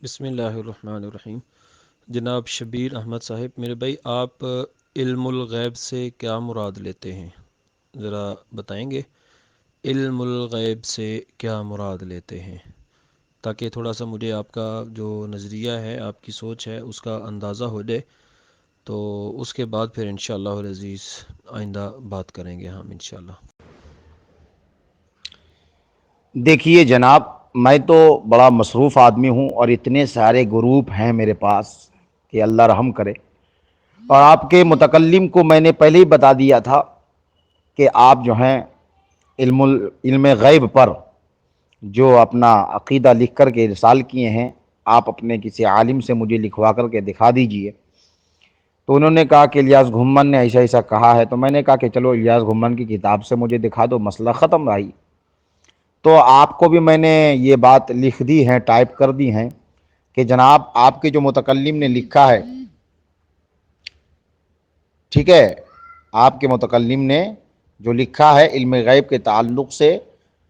بسم اللہ الرحمن الرحیم۔ جناب شبیر احمد صاحب، میرے بھائی آپ علم الغیب سے کیا مراد لیتے ہیں؟ ذرا بتائیں گے علم الغیب سے کیا مراد لیتے ہیں، تاکہ تھوڑا سا مجھے آپ کا جو نظریہ ہے، آپ کی سوچ ہے، اس کا اندازہ ہو جائے، تو اس کے بعد پھر انشاءاللہ العزیز آئندہ بات کریں گے ہم انشاءاللہ۔ دیکھیے جناب، میں تو بڑا مصروف آدمی ہوں اور اتنے سارے گروپ ہیں میرے پاس کہ اللہ رحم کرے۔ اور آپ کے متکلم کو میں نے پہلے ہی بتا دیا تھا کہ آپ جو ہیں علم غیب پر جو اپنا عقیدہ لکھ کر کے ارسال کیے ہیں، آپ اپنے کسی عالم سے مجھے لکھوا کر کے دکھا دیجئے۔ تو انہوں نے کہا کہ الیاس گھمن نے ایسا ایسا کہا ہے، تو میں نے کہا کہ چلو الیاس گھمن کی کتاب سے مجھے دکھا دو، مسئلہ ختم بھائی۔ تو آپ کو بھی میں نے یہ بات لکھ دی ہے، ٹائپ کر دی ہیں کہ جناب آپ کے جو متکلم نے لکھا ہے، ٹھیک ہے، آپ کے متکلم نے جو لکھا ہے علم غیب کے تعلق سے،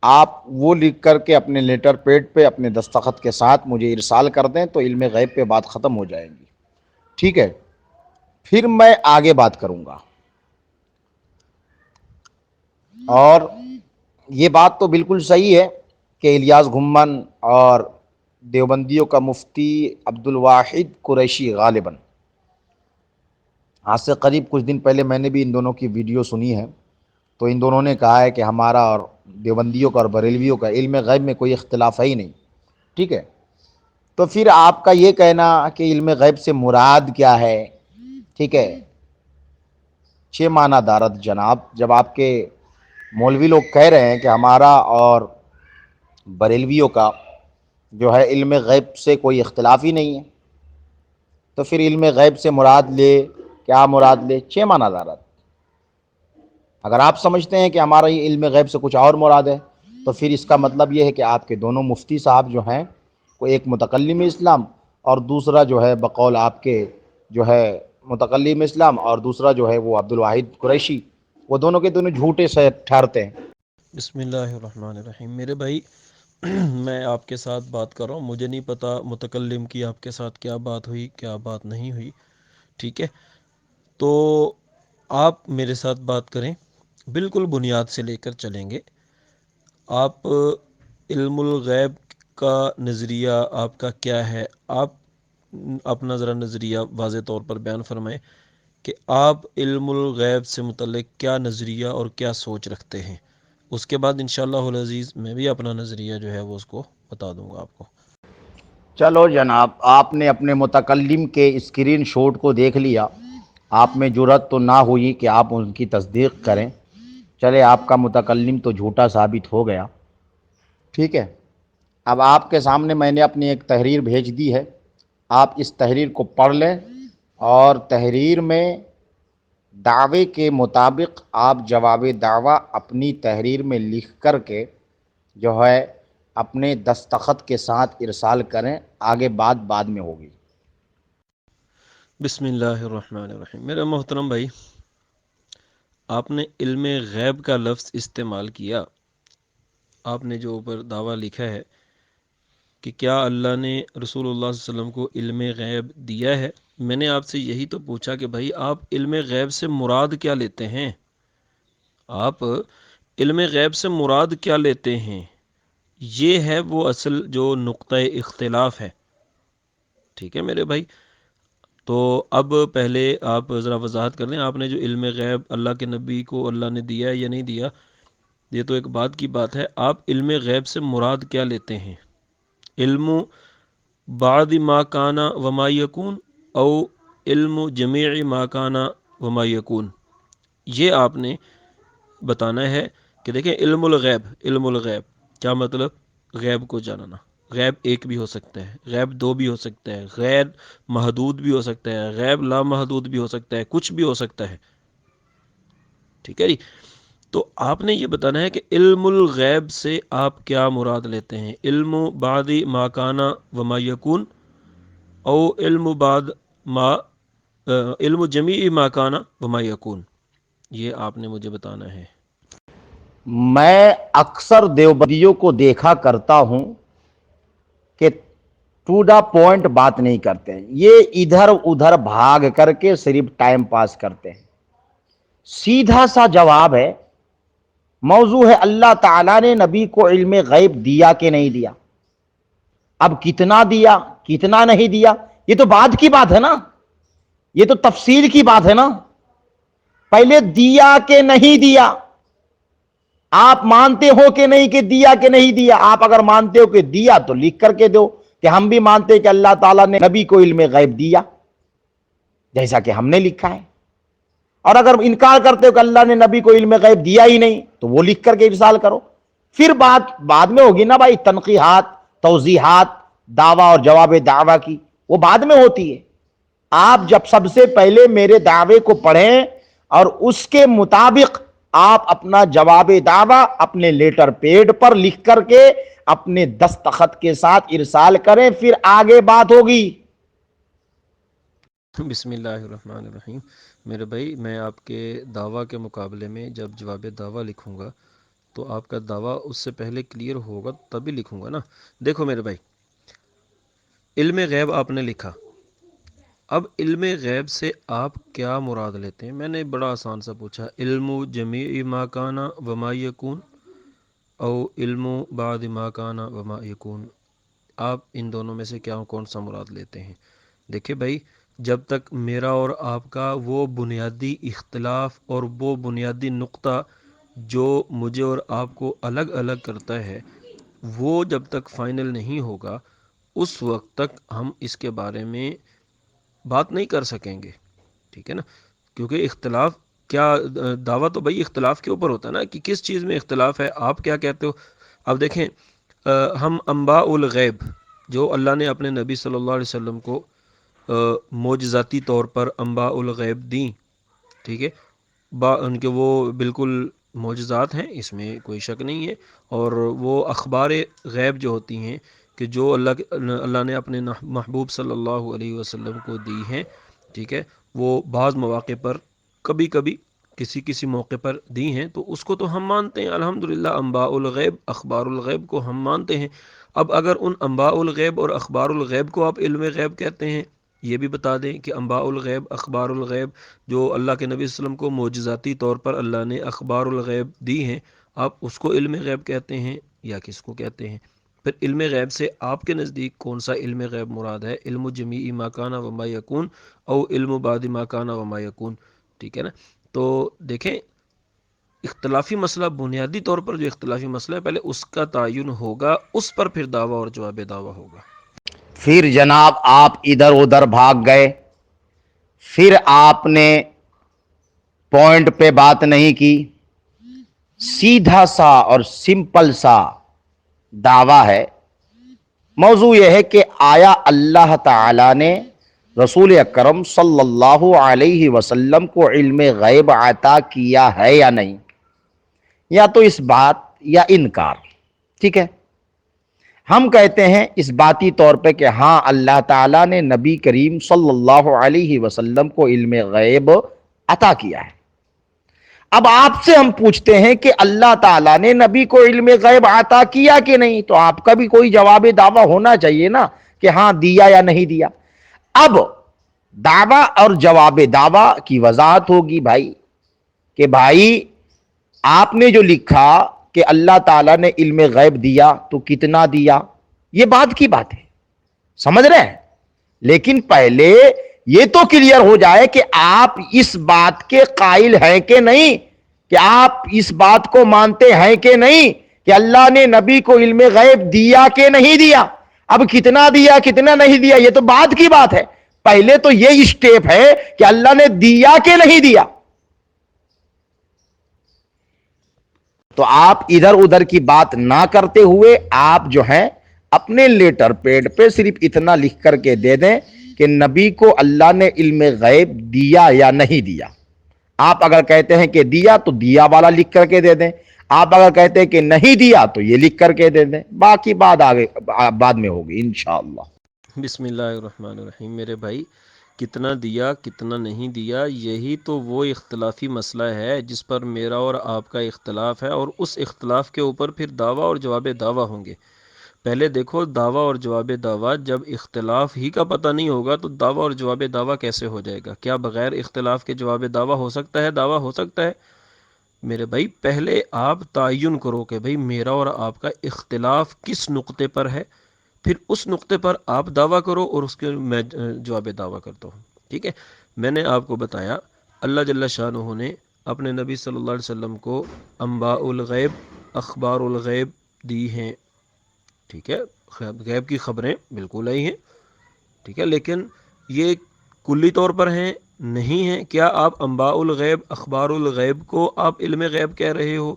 آپ وہ لکھ کر کے اپنے لیٹر پیڈ پہ اپنے دستخط کے ساتھ مجھے ارسال کر دیں تو علم غیب پہ بات ختم ہو جائے گی، ٹھیک ہے؟ پھر میں آگے بات کروں گا۔ اور یہ بات تو بالکل صحیح ہے کہ الیاس گھمن اور دیوبندیوں کا مفتی عبد الواحد قریشی غالباً، آج سے قریب کچھ دن پہلے میں نے بھی ان دونوں کی ویڈیو سنی ہے، تو ان دونوں نے کہا ہے کہ ہمارا اور دیوبندیوں کا اور بریلویوں کا علم غیب میں کوئی اختلاف ہے ہی نہیں، ٹھیک ہے؟ تو پھر آپ کا یہ کہنا کہ علم غیب سے مراد کیا ہے، ٹھیک ہے، چھ معنی دارت جناب، جب آپ کے مولوی لوگ کہہ رہے ہیں کہ ہمارا اور بریلویوں کا جو ہے علم غیب سے کوئی اختلاف ہی نہیں ہے، تو پھر علم غیب سے مراد لے، کیا مراد لے؟ چھ معنی دارت۔ اگر آپ سمجھتے ہیں کہ ہمارا یہ علم غیب سے کچھ اور مراد ہے، تو پھر اس کا مطلب یہ ہے کہ آپ کے دونوں مفتی صاحب جو ہیں، کوئی ایک متکلم اسلام اور دوسرا جو ہے بقول آپ کے جو ہے متکلم اسلام اور دوسرا جو ہے وہ عبد الواحد قریشی، وہ دونوں کے دونوں جھوٹے سے ٹھہرتے ہیں۔ بسم اللہ الرحمن الرحیم۔ میرے بھائی میں آپ کے ساتھ بات کر رہا ہوں، مجھے نہیں پتا متکلم کی آپ کے ساتھ کیا بات ہوئی کیا بات نہیں ہوئی، ٹھیک ہے؟ تو آپ میرے ساتھ بات کریں، بالکل بنیاد سے لے کر چلیں گے۔ آپ علم الغیب کا نظریہ آپ کا کیا ہے؟ آپ اپنا ذرا نظریہ واضح طور پر بیان فرمائیں کہ آپ علم الغیب سے متعلق کیا نظریہ اور کیا سوچ رکھتے ہیں۔ اس کے بعد انشاءاللہ العزیز میں بھی اپنا نظریہ جو ہے وہ اس کو بتا دوں گا آپ کو۔ چلو جناب، آپ نے اپنے متکلم کے اسکرین شاٹ کو دیکھ لیا، آپ میں جرات تو نہ ہوئی کہ آپ ان کی تصدیق کریں، چلے آپ کا متکلم تو جھوٹا ثابت ہو گیا، ٹھیک ہے؟ اب آپ کے سامنے میں نے اپنی ایک تحریر بھیج دی ہے، آپ اس تحریر کو پڑھ لیں، اور تحریر میں دعوے کے مطابق آپ جواب دعویٰ اپنی تحریر میں لکھ کر کے جو ہے اپنے دستخط کے ساتھ ارسال کریں، آگے بات بعد میں ہوگی۔ بسم اللہ الرحمن الرحیم۔ میرا محترم بھائی، آپ نے علم غیب کا لفظ استعمال کیا، آپ نے جو اوپر دعویٰ لکھا ہے کہ کیا اللہ نے رسول اللہ صلی اللہ علیہ وسلم کو علم غیب دیا ہے، میں نے آپ سے یہی تو پوچھا کہ بھائی آپ علم غیب سے مراد کیا لیتے ہیں؟ آپ علم غیب سے مراد کیا لیتے ہیں؟ یہ ہے وہ اصل جو نقطہ اختلاف ہے، ٹھیک ہے میرے بھائی؟ تو اب پہلے آپ ذرا وضاحت کر لیں، آپ نے جو علم غیب اللہ کے نبی کو اللہ نے دیا ہے یا نہیں دیا، یہ تو ایک بات کی بات ہے، آپ علم غیب سے مراد کیا لیتے ہیں؟ علم بعض ما کانا وما یکون او علم جمیع ما کانا وما یکون، یہ آپ نے بتانا ہے کہ دیکھیں علم الغیب کیا مطلب؟ غیب کو جاننا۔ غیب ایک بھی ہو سکتا ہے، غیب دو بھی ہو سکتا ہے، غیر محدود بھی ہو سکتا ہے، غیب لامحدود بھی ہو سکتا ہے، کچھ بھی ہو سکتا ہے، ٹھیک ہے جی؟ تو آپ نے یہ بتانا ہے کہ علم الغیب سے آپ کیا مراد لیتے ہیں؟ علم بعد ما کانا وما یکون او علم بعد ما علم جمیع ما کانا وما یکون، یہ آپ نے مجھے بتانا ہے۔ میں اکثر دیوبندیوں کو دیکھا کرتا ہوں کہ ٹو دا پوائنٹ بات نہیں کرتے ہیں، یہ ادھر ادھر بھاگ کر کے صرف ٹائم پاس کرتے ہیں۔ سیدھا سا جواب ہے، موضوع ہے اللہ تعالیٰ نے نبی کو علم غیب دیا کہ نہیں دیا۔ اب کتنا دیا کتنا نہیں دیا یہ تو بعد کی بات ہے نا، یہ تو تفصیل کی بات ہے نا۔ پہلے دیا کہ نہیں دیا، آپ مانتے ہو کہ نہیں کہ دیا کہ نہیں دیا؟ آپ اگر مانتے ہو کہ دیا تو لکھ کر کے دو کہ ہم بھی مانتے کہ اللہ تعالیٰ نے نبی کو علم غیب دیا جیسا کہ ہم نے لکھا ہے، اور اگر انکار کرتے ہو کہ اللہ نے نبی کو علم غیب دیا ہی نہیں تو وہ لکھ کر کے ارسال کرو۔ پھر بات بعد میں ہوگی نا بھائی، تنقیحات، توضیحات، دعویٰ اور جواب دعویٰ کی، وہ بعد میں ہوتی ہے۔ آپ جب سب سے پہلے میرے دعوے کو پڑھیں اور اس کے مطابق آپ اپنا جواب دعویٰ اپنے لیٹر پیڈ پر لکھ کر کے اپنے دستخط کے ساتھ ارسال کریں، پھر آگے بات ہوگی۔ بسم اللہ الرحمن الرحیم۔ میرے بھائی، میں آپ کے دعویٰ کے مقابلے میں جب جواب دعویٰ لکھوں گا تو آپ کا دعویٰ اس سے پہلے کلیئر ہوگا تبھی لکھوں گا نا۔ دیکھو میرے بھائی، علم غیب آپ نے لکھا، اب علم غیب سے آپ کیا مراد لیتے ہیں؟ میں نے بڑا آسان سا پوچھا، علم جمیع ما کان وما یکون او علم بعد ما کان وما یکون، آپ ان دونوں میں سے کون سا مراد لیتے ہیں؟ دیکھیں بھائی، جب تک میرا اور آپ کا وہ بنیادی اختلاف اور وہ بنیادی نقطہ جو مجھے اور آپ کو الگ الگ کرتا ہے وہ جب تک فائنل نہیں ہوگا اس وقت تک ہم اس کے بارے میں بات نہیں کر سکیں گے، ٹھیک ہے نا؟ کیونکہ اختلاف کیا، دعویٰ تو بھائی اختلاف کے اوپر ہوتا ہے نا کہ کس چیز میں اختلاف ہے، آپ کیا کہتے ہو۔ اب دیکھیں، ہم انباء الغیب جو اللہ نے اپنے نبی صلی اللہ علیہ وسلم کو معجزاتی طور پر انباء الغیب دیں، ٹھیک ہے، ان کے وہ بالکل معجزات ہیں، اس میں کوئی شک نہیں ہے، اور وہ اخبار غیب جو ہوتی ہیں کہ جو اللہ نے اپنے محبوب صلی اللہ علیہ وسلم کو دی ہیں، ٹھیک ہے، وہ بعض مواقع پر کبھی کبھی کسی موقع پر دی ہیں، تو اس کو تو ہم مانتے ہیں الحمدللہ۔ انباء الغیب، اخبار الغیب کو ہم مانتے ہیں۔ اب اگر ان انباء الغیب اور اخبار الغیب کو آپ علم غیب کہتے ہیں، یہ بھی بتا دیں کہ انباء الغیب، اخبار الغیب جو اللہ کے نبی صلی اللہ علیہ وسلم کو معجزاتی طور پر اللہ نے اخبار الغیب دی ہیں، آپ اس کو علم غیب کہتے ہیں یا کس کو کہتے ہیں؟ پھر علم غیب سے آپ کے نزدیک کون سا علم غیب مراد ہے؟ علم جمیع ما کان وما یکون او علم بعد ما کان وما یکون، ٹھیک ہے نا؟ تو دیکھیں، اختلافی مسئلہ، بنیادی طور پر جو اختلافی مسئلہ ہے پہلے اس کا تعین ہوگا، اس پر پھر دعویٰ اور جواب دعویٰ ہوگا۔ پھر جناب آپ ادھر ادھر بھاگ گئے، پھر آپ نے پوائنٹ پہ بات نہیں کی، سیدھا سا اور سمپل سا دعویٰ ہے۔ موضوع یہ ہے کہ آیا اللہ تعالی نے رسول اکرم صلی اللہ علیہ وسلم کو علم غیب عطا کیا ہے یا نہیں؟ یا تو اس بات یا انکار، ٹھیک ہے؟ ہم کہتے ہیں اس باتی طور پہ کہ ہاں، اللہ تعالیٰ نے نبی کریم صلی اللہ علیہ وسلم کو علم غیب عطا کیا ہے۔ اب آپ سے ہم پوچھتے ہیں کہ اللہ تعالیٰ نے نبی کو علم غیب عطا کیا کہ نہیں، تو آپ کا بھی کوئی جواب دعویٰ ہونا چاہیے نا کہ ہاں دیا یا نہیں دیا۔ اب دعویٰ اور جواب دعویٰ کی وضاحت ہوگی بھائی، کہ بھائی آپ نے جو لکھا کہ اللہ تعالیٰ نے علم غیب دیا تو کتنا دیا، یہ بات کی بات ہے، سمجھ رہے ہیں؟ لیکن پہلے یہ تو کلیئر ہو جائے کہ آپ اس بات کے قائل ہیں کہ نہیں، کہ آپ اس بات کو مانتے ہیں کہ نہیں کہ اللہ نے نبی کو علم غیب دیا کہ نہیں دیا۔ اب کتنا دیا کتنا نہیں دیا یہ تو بعد کی بات ہے، پہلے تو یہ اسٹیپ ہے کہ اللہ نے دیا کہ نہیں دیا۔ تو آپ ادھر ادھر کی بات نہ کرتے ہوئے آپ جو ہیں اپنے لیٹر پیڈ پہ صرف اتنا لکھ کر کے دے دیں کہ نبی کو اللہ نے علم غیب دیا یا نہیں دیا۔ آپ اگر کہتے ہیں کہ دیا تو دیا والا لکھ کر کے دے دیں، آپ اگر کہتے ہیں کہ نہیں دیا تو یہ لکھ کر کے دے دیں، باقی بات آگے بعد میں ہوگی انشاءاللہ۔ بسم اللہ الرحمن الرحیم۔ میرے بھائی، کتنا دیا کتنا نہیں دیا، یہی تو وہ اختلافی مسئلہ ہے جس پر میرا اور آپ کا اختلاف ہے، اور اس اختلاف کے اوپر پھر دعویٰ اور جواب دعویٰ ہوں گے۔ پہلے دیکھو دعویٰ اور جواب دعویٰ، جب اختلاف ہی کا پتہ نہیں ہوگا تو دعویٰ اور جواب دعویٰ کیسے ہو جائے گا؟ کیا بغیر اختلاف کے جواب دعویٰ ہو سکتا ہے؟ دعویٰ ہو سکتا ہے؟ میرے بھائی پہلے آپ تعین کرو کہ بھائی میرا اور آپ کا اختلاف کس نقطے پر ہے، پھر اس نقطے پر آپ دعویٰ کرو اور اس کے میں جواب دعویٰ کرتا ہوں، ٹھیک ہے؟ میں نے آپ کو بتایا اللہ جل شانہ نے اپنے نبی صلی اللہ علیہ وسلم کو انباء الغیب، اخبار الغیب دی ہیں، ٹھیک ہے؟ غیب کی خبریں بالکل آئی ہیں، ٹھیک ہے، لیکن یہ کلی طور پر ہیں نہیں ہیں۔ کیا آپ انباء الغیب، اخبار الغیب کو آپ علم غیب کہہ رہے ہو؟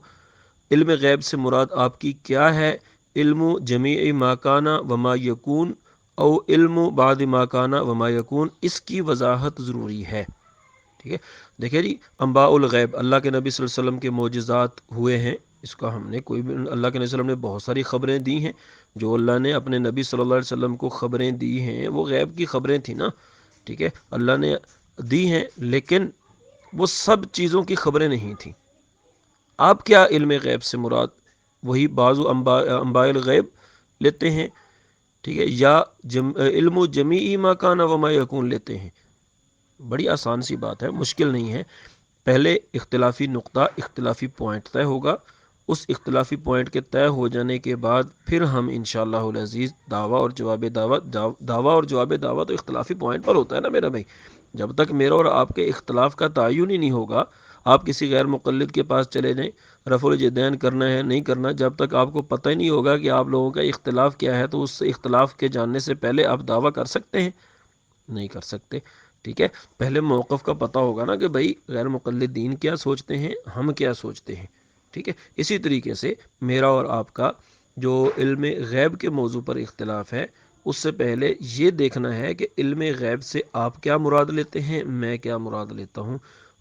علم غیب سے مراد آپ کی کیا ہے؟ علم جمیع ما کان وما یکون او علم بعد ما کان وما یکون، اس کی وضاحت ضروری ہے، ٹھیک ہے؟ دیکھیں جی، انباء الغیب اللہ کے نبی صلی اللہ علیہ وسلم کے معجزات ہوئے ہیں، اس کا ہم نے کوئی بھی، اللہ کے نبی صلی اللہ علیہ وسلم نے بہت ساری خبریں دی ہیں، جو اللہ نے اپنے نبی صلی اللہ علیہ وسلم کو خبریں دی ہیں وہ غیب کی خبریں تھیں نا، ٹھیک ہے؟ اللہ نے دی ہیں لیکن وہ سب چیزوں کی خبریں نہیں تھیں۔ آپ کیا علم غیب سے مراد وہی بعض انباء الغیب لیتے ہیں، ٹھیک ہے، یا علم جمیع ما کان وما یکون لیتے ہیں؟ بڑی آسان سی بات ہے، مشکل نہیں ہے۔ پہلے اختلافی نقطہ، اختلافی پوائنٹ طے ہوگا، اس اختلافی پوائنٹ کے طے ہو جانے کے بعد پھر ہم انشاءاللہ العزیز دعویٰ اور جواب دعویٰ اور جواب دعویٰ تو اختلافی پوائنٹ پر ہوتا ہے نا میرا بھائی۔ جب تک میرا اور آپ کے اختلاف کا تعین ہی نہیں ہوگا، آپ کسی غیر مقلد کے پاس چلے جائیں، رفع الجدین کرنا ہے نہیں کرنا، جب تک آپ کو پتہ ہی نہیں ہوگا کہ آپ لوگوں کا اختلاف کیا ہے تو اس اختلاف کے جاننے سے پہلے آپ دعویٰ کر سکتے ہیں؟ نہیں کر سکتے، ٹھیک ہے؟ پہلے موقف کا پتہ ہوگا نا کہ بھائی غیر مقلدین کیا سوچتے ہیں، ہم کیا سوچتے ہیں، ٹھیک ہے؟ اسی طریقے سے میرا اور آپ کا جو علم غیب کے موضوع پر اختلاف ہے، اس سے پہلے یہ دیکھنا ہے کہ علم غیب سے آپ کیا مراد لیتے ہیں، میں کیا مراد لیتا ہوں،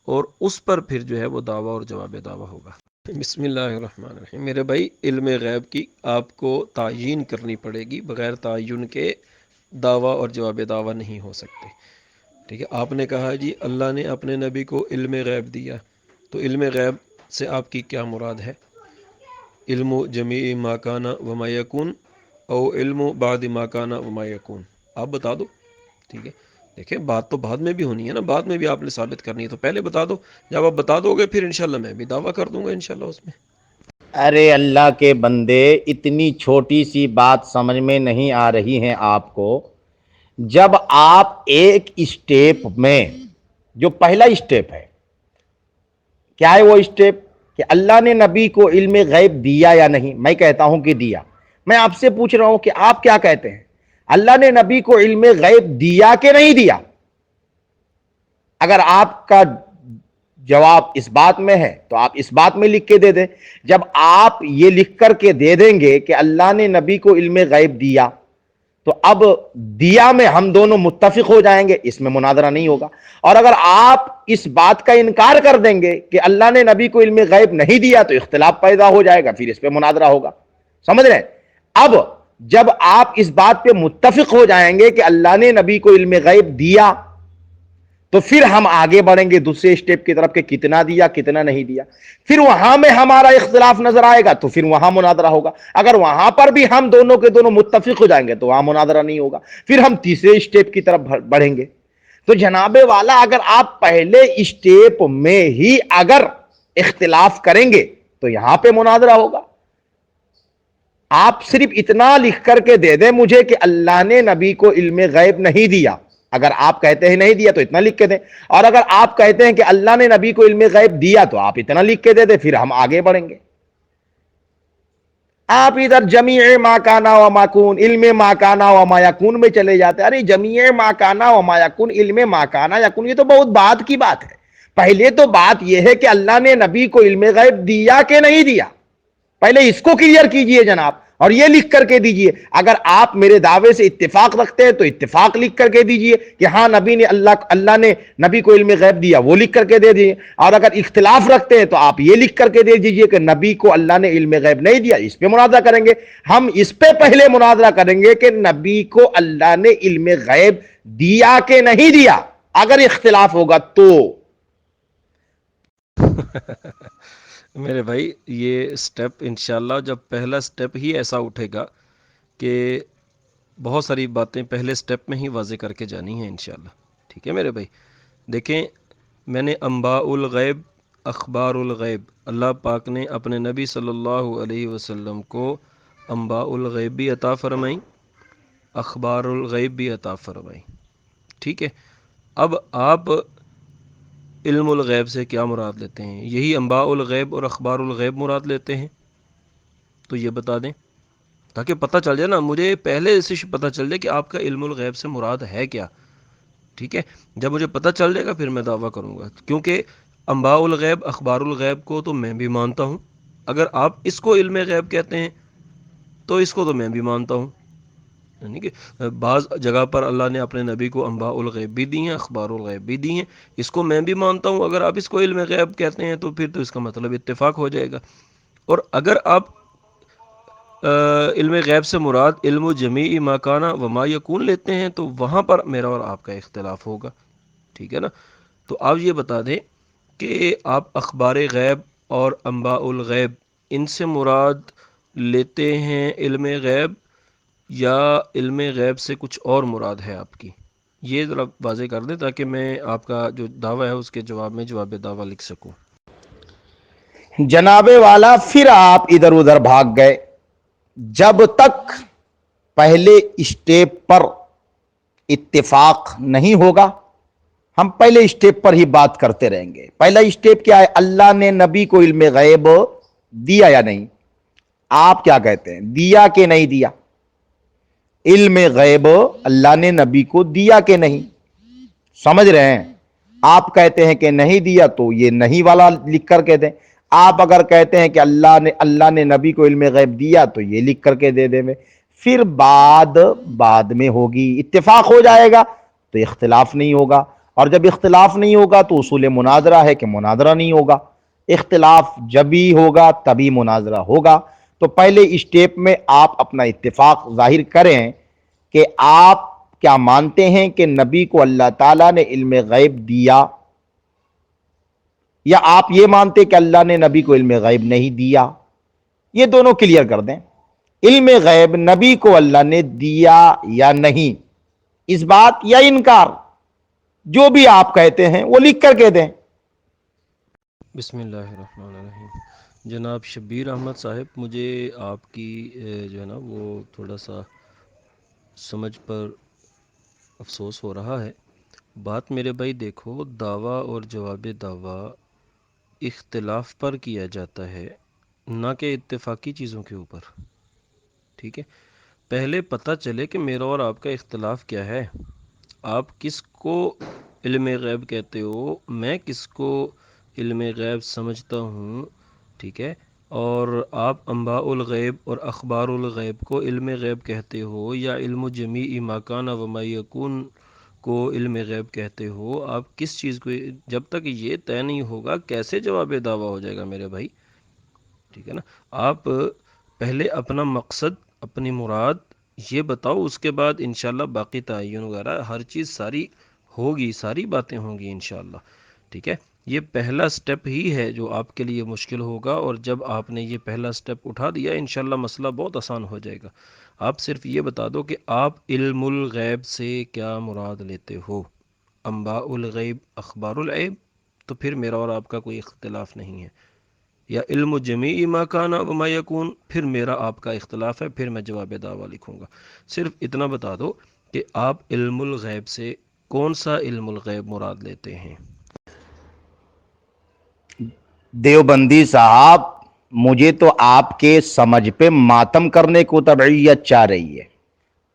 اور اس پر پھر جو ہے وہ دعویٰ اور جواب دعویٰ ہوگا۔ بسم اللہ الرحمن الرحیم۔ میرے بھائی علم غیب کی آپ کو تعیین کرنی پڑے گی، بغیر تعین کے دعویٰ اور جواب دعویٰ نہیں ہو سکتے، ٹھیک ہے؟ آپ نے کہا جی اللہ نے اپنے نبی کو علم غیب دیا، تو علم غیب سے آپ کی کیا مراد ہے؟ علم جمیع ما کان وما یکون او علم بعد ما کان وما یکون، آپ بتا دو، ٹھیک ہے؟ دیکھیں بات تو بعد میں بھی ہونی ہے نا، بعد میں بھی آپ نے ثابت کرنی ہے، تو پہلے بتا دو، جب آپ بتا دو گے پھر انشاءاللہ میں بھی دعویٰ کر دوں گا انشاءاللہ اس میں۔ ارے اللہ کے بندے، اتنی چھوٹی سی بات سمجھ میں نہیں آ رہی ہیں آپ کو؟ جب آپ ایک اسٹیپ میں، جو پہلا اسٹیپ ہے، کیا ہے وہ اسٹیپ؟ کہ اللہ نے نبی کو علم غیب دیا یا نہیں؟ میں کہتا ہوں کہ دیا۔ میں آپ سے پوچھ رہا ہوں کہ آپ کیا کہتے ہیں؟ اللہ نے نبی کو علم غیب دیا کہ نہیں دیا؟ اگر آپ کا جواب اس بات میں ہے تو آپ اس بات میں لکھ کے دے دیں۔ جب آپ یہ لکھ کر کے دے دیں گے کہ اللہ نے نبی کو علم غیب دیا، تو اب دیا میں ہم دونوں متفق ہو جائیں گے، اس میں مناظرہ نہیں ہوگا۔ اور اگر آپ اس بات کا انکار کر دیں گے کہ اللہ نے نبی کو علم غیب نہیں دیا، تو اختلاف پیدا ہو جائے گا، پھر اس پہ مناظرہ ہوگا۔ سمجھ رہے ہیں؟ اب جب آپ اس بات پہ متفق ہو جائیں گے کہ اللہ نے نبی کو علم غیب دیا، تو پھر ہم آگے بڑھیں گے دوسرے اسٹیپ کی طرف کہ کتنا دیا کتنا نہیں دیا۔ پھر وہاں میں ہمارا اختلاف نظر آئے گا تو پھر وہاں مناظرہ ہوگا۔ اگر وہاں پر بھی ہم دونوں کے دونوں متفق ہو جائیں گے تو وہاں مناظرہ نہیں ہوگا، پھر ہم تیسرے اسٹیپ کی طرف بڑھیں گے۔ تو جناب والا، اگر آپ پہلے اسٹیپ میں ہی اگر اختلاف کریں گے تو یہاں پہ مناظرہ ہوگا۔ آپ صرف اتنا لکھ کر کے دے دیں مجھے کہ اللہ نے نبی کو علم غیب نہیں دیا۔ اگر آپ کہتے ہیں نہیں دیا تو اتنا لکھ کے دیں، اور اگر آپ کہتے ہیں کہ اللہ نے نبی کو علم غیب دیا تو آپ اتنا لکھ کے دے دیں، پھر ہم آگے بڑھیں گے۔ آپ ادھر جمیع ما کانا و ما کون، علم ما کانا و ما یکون میں چلے جاتے ہیں۔ ارے جمیع ما کانا و ما یکون، علم ما کانا یکون، یہ تو بہت بعد کی بات ہے۔ پہلے تو بات یہ ہے کہ اللہ نے نبی کو علم غیب دیا کہ نہیں دیا، پہلے اس کو کلیئر کیجئے جناب، اور یہ لکھ کر کے دیجئے۔ اگر آپ میرے دعوے سے اتفاق رکھتے ہیں تو اتفاق لکھ کر کے دیجئے کہ ہاں نبی نے اللہ نے نبی کو علم غیب دیا، وہ لکھ کر کے دے دیجئے۔ اور اگر اختلاف رکھتے ہیں تو آپ یہ لکھ کر کے دے دیجئے کہ نبی کو اللہ نے علم غیب نہیں دیا۔ اس پہ مناظرہ کریں گے ہم، اس پہ پہلے مناظرہ کریں گے کہ نبی کو اللہ نے علم غیب دیا کہ نہیں دیا۔ اگر اختلاف ہوگا تو میرے بھائی یہ سٹیپ انشاءاللہ جب پہلا سٹیپ ہی ایسا اٹھے گا کہ بہت ساری باتیں پہلے سٹیپ میں ہی واضح کر کے جانی ہیں انشاءاللہ. ٹھیک ہے میرے بھائی. دیکھیں میں نے انباء الغیب اخبار الغیب، اللہ پاک نے اپنے نبی صلی اللہ علیہ وسلم کو انباء الغیب بھی عطا فرمائی، اخبار الغیب بھی عطا فرمائی. ٹھیک ہے. اب آپ علم الغیب سے کیا مراد لیتے ہیں؟ یہی انباء الغیب اور اخبار الغیب مراد لیتے ہیں؟ تو یہ بتا دیں تاکہ پتہ چل جائے نا، مجھے پہلے سے پتہ چل جائے کہ آپ کا علم الغیب سے مراد ہے کیا. ٹھیک ہے. جب مجھے پتہ چل جائے گا پھر میں دعویٰ کروں گا، کیونکہ انباء الغیب اخبار الغیب کو تو میں بھی مانتا ہوں. اگر آپ اس کو علم غیب کہتے ہیں تو اس کو تو میں بھی مانتا ہوں. یعنی کہ بعض جگہ پر اللہ نے اپنے نبی کو انباء الغیب بھی دی ہیں، اخبار الغیب بھی دی ہیں. اس کو میں بھی مانتا ہوں. اگر آپ اس کو علم غیب کہتے ہیں تو پھر تو اس کا مطلب اتفاق ہو جائے گا. اور اگر آپ علم غیب سے مراد علم جمیع ما کان و ما یکون لیتے ہیں تو وہاں پر میرا اور آپ کا اختلاف ہوگا. ٹھیک ہے نا. تو آپ یہ بتا دیں کہ آپ اخبار غیب اور انباء الغیب ان سے مراد لیتے ہیں علم غیب یا علم غیب سے کچھ اور مراد ہے آپ کی؟ یہ ذرا واضح کر دیں تاکہ میں آپ کا جو دعویٰ ہے اس کے جواب میں جواب دعویٰ لکھ سکوں. جناب والا پھر آپ ادھر ادھر بھاگ گئے. جب تک پہلے اسٹیپ پر اتفاق نہیں ہوگا ہم پہلے اسٹیپ پر ہی بات کرتے رہیں گے. پہلا اسٹیپ کیا ہے؟ اللہ نے نبی کو علم غیب دیا یا نہیں؟ آپ کیا کہتے ہیں؟ دیا کہ نہیں دیا؟ علم غیب اللہ نے نبی کو دیا کہ نہیں؟ سمجھ رہے ہیں؟ آپ کہتے ہیں کہ نہیں دیا تو یہ نہیں والا لکھ کر کے دیں. آپ اگر کہتے ہیں کہ اللہ نے نبی کو علم غیب دیا تو یہ لکھ کر کے دے دیں. پھر بعد میں ہوگی، اتفاق ہو جائے گا تو اختلاف نہیں ہوگا. اور جب اختلاف نہیں ہوگا تو اصول مناظرہ ہے کہ مناظرہ نہیں ہوگا. اختلاف جبھی ہوگا تبھی مناظرہ ہوگا. تو پہلے اسٹیپ میں آپ اپنا اتفاق ظاہر کریں کہ آپ کیا مانتے ہیں کہ نبی کو اللہ تعالیٰ نے علم غیب دیا، یا آپ یہ مانتے کہ اللہ نے نبی کو علم غیب نہیں دیا. یہ دونوں کلیئر کر دیں. علم غیب نبی کو اللہ نے دیا یا نہیں، اس بات یا انکار جو بھی آپ کہتے ہیں وہ لکھ کر کے دیں. بسم اللہ الرحمن الرحیم. جناب شبیر احمد صاحب، مجھے آپ کی جو ہے نا وہ تھوڑا سا سمجھ پر افسوس ہو رہا ہے. بات میرے بھائی دیکھو، دعویٰ اور جواب دعویٰ اختلاف پر کیا جاتا ہے، نہ کہ اتفاقی چیزوں کے اوپر. ٹھیک ہے. پہلے پتہ چلے کہ میرا اور آپ کا اختلاف کیا ہے. آپ کس کو علم غیب کہتے ہو، میں کس کو علم غیب سمجھتا ہوں. ٹھیک ہے. اور آپ انباء الغیب اور اخبار الغیب کو علم غیب کہتے ہو یا علم جمیع ما کان و ما یکون کو علم غیب کہتے ہو. آپ کس چیز کو، جب تک یہ طے نہیں ہوگا کیسے جواب دعویٰ ہو جائے گا میرے بھائی. ٹھیک ہے نا. آپ پہلے اپنا مقصد، اپنی مراد یہ بتاؤ، اس کے بعد انشاءاللہ باقی تعین وغیرہ ہر چیز ساری ہوگی، ساری باتیں ہوں گی انشاءاللہ. ٹھیک ہے. یہ پہلا سٹیپ ہی ہے جو آپ کے لیے مشکل ہوگا، اور جب آپ نے یہ پہلا سٹیپ اٹھا دیا انشاءاللہ مسئلہ بہت آسان ہو جائے گا. آپ صرف یہ بتا دو کہ آپ علم الغیب سے کیا مراد لیتے ہو. انباء الغیب اخبار الغیب تو پھر میرا اور آپ کا کوئی اختلاف نہیں ہے، یا علم جمیع ما کان و ما یکون پھر میرا آپ کا اختلاف ہے. پھر میں جواب دعویٰ لکھوں گا. صرف اتنا بتا دو کہ آپ علم الغیب سے کون سا علم الغیب مراد لیتے ہیں. دیوبندی صاحب، مجھے تو آپ کے سمجھ پہ ماتم کرنے کو تبعیت چاہ رہی ہے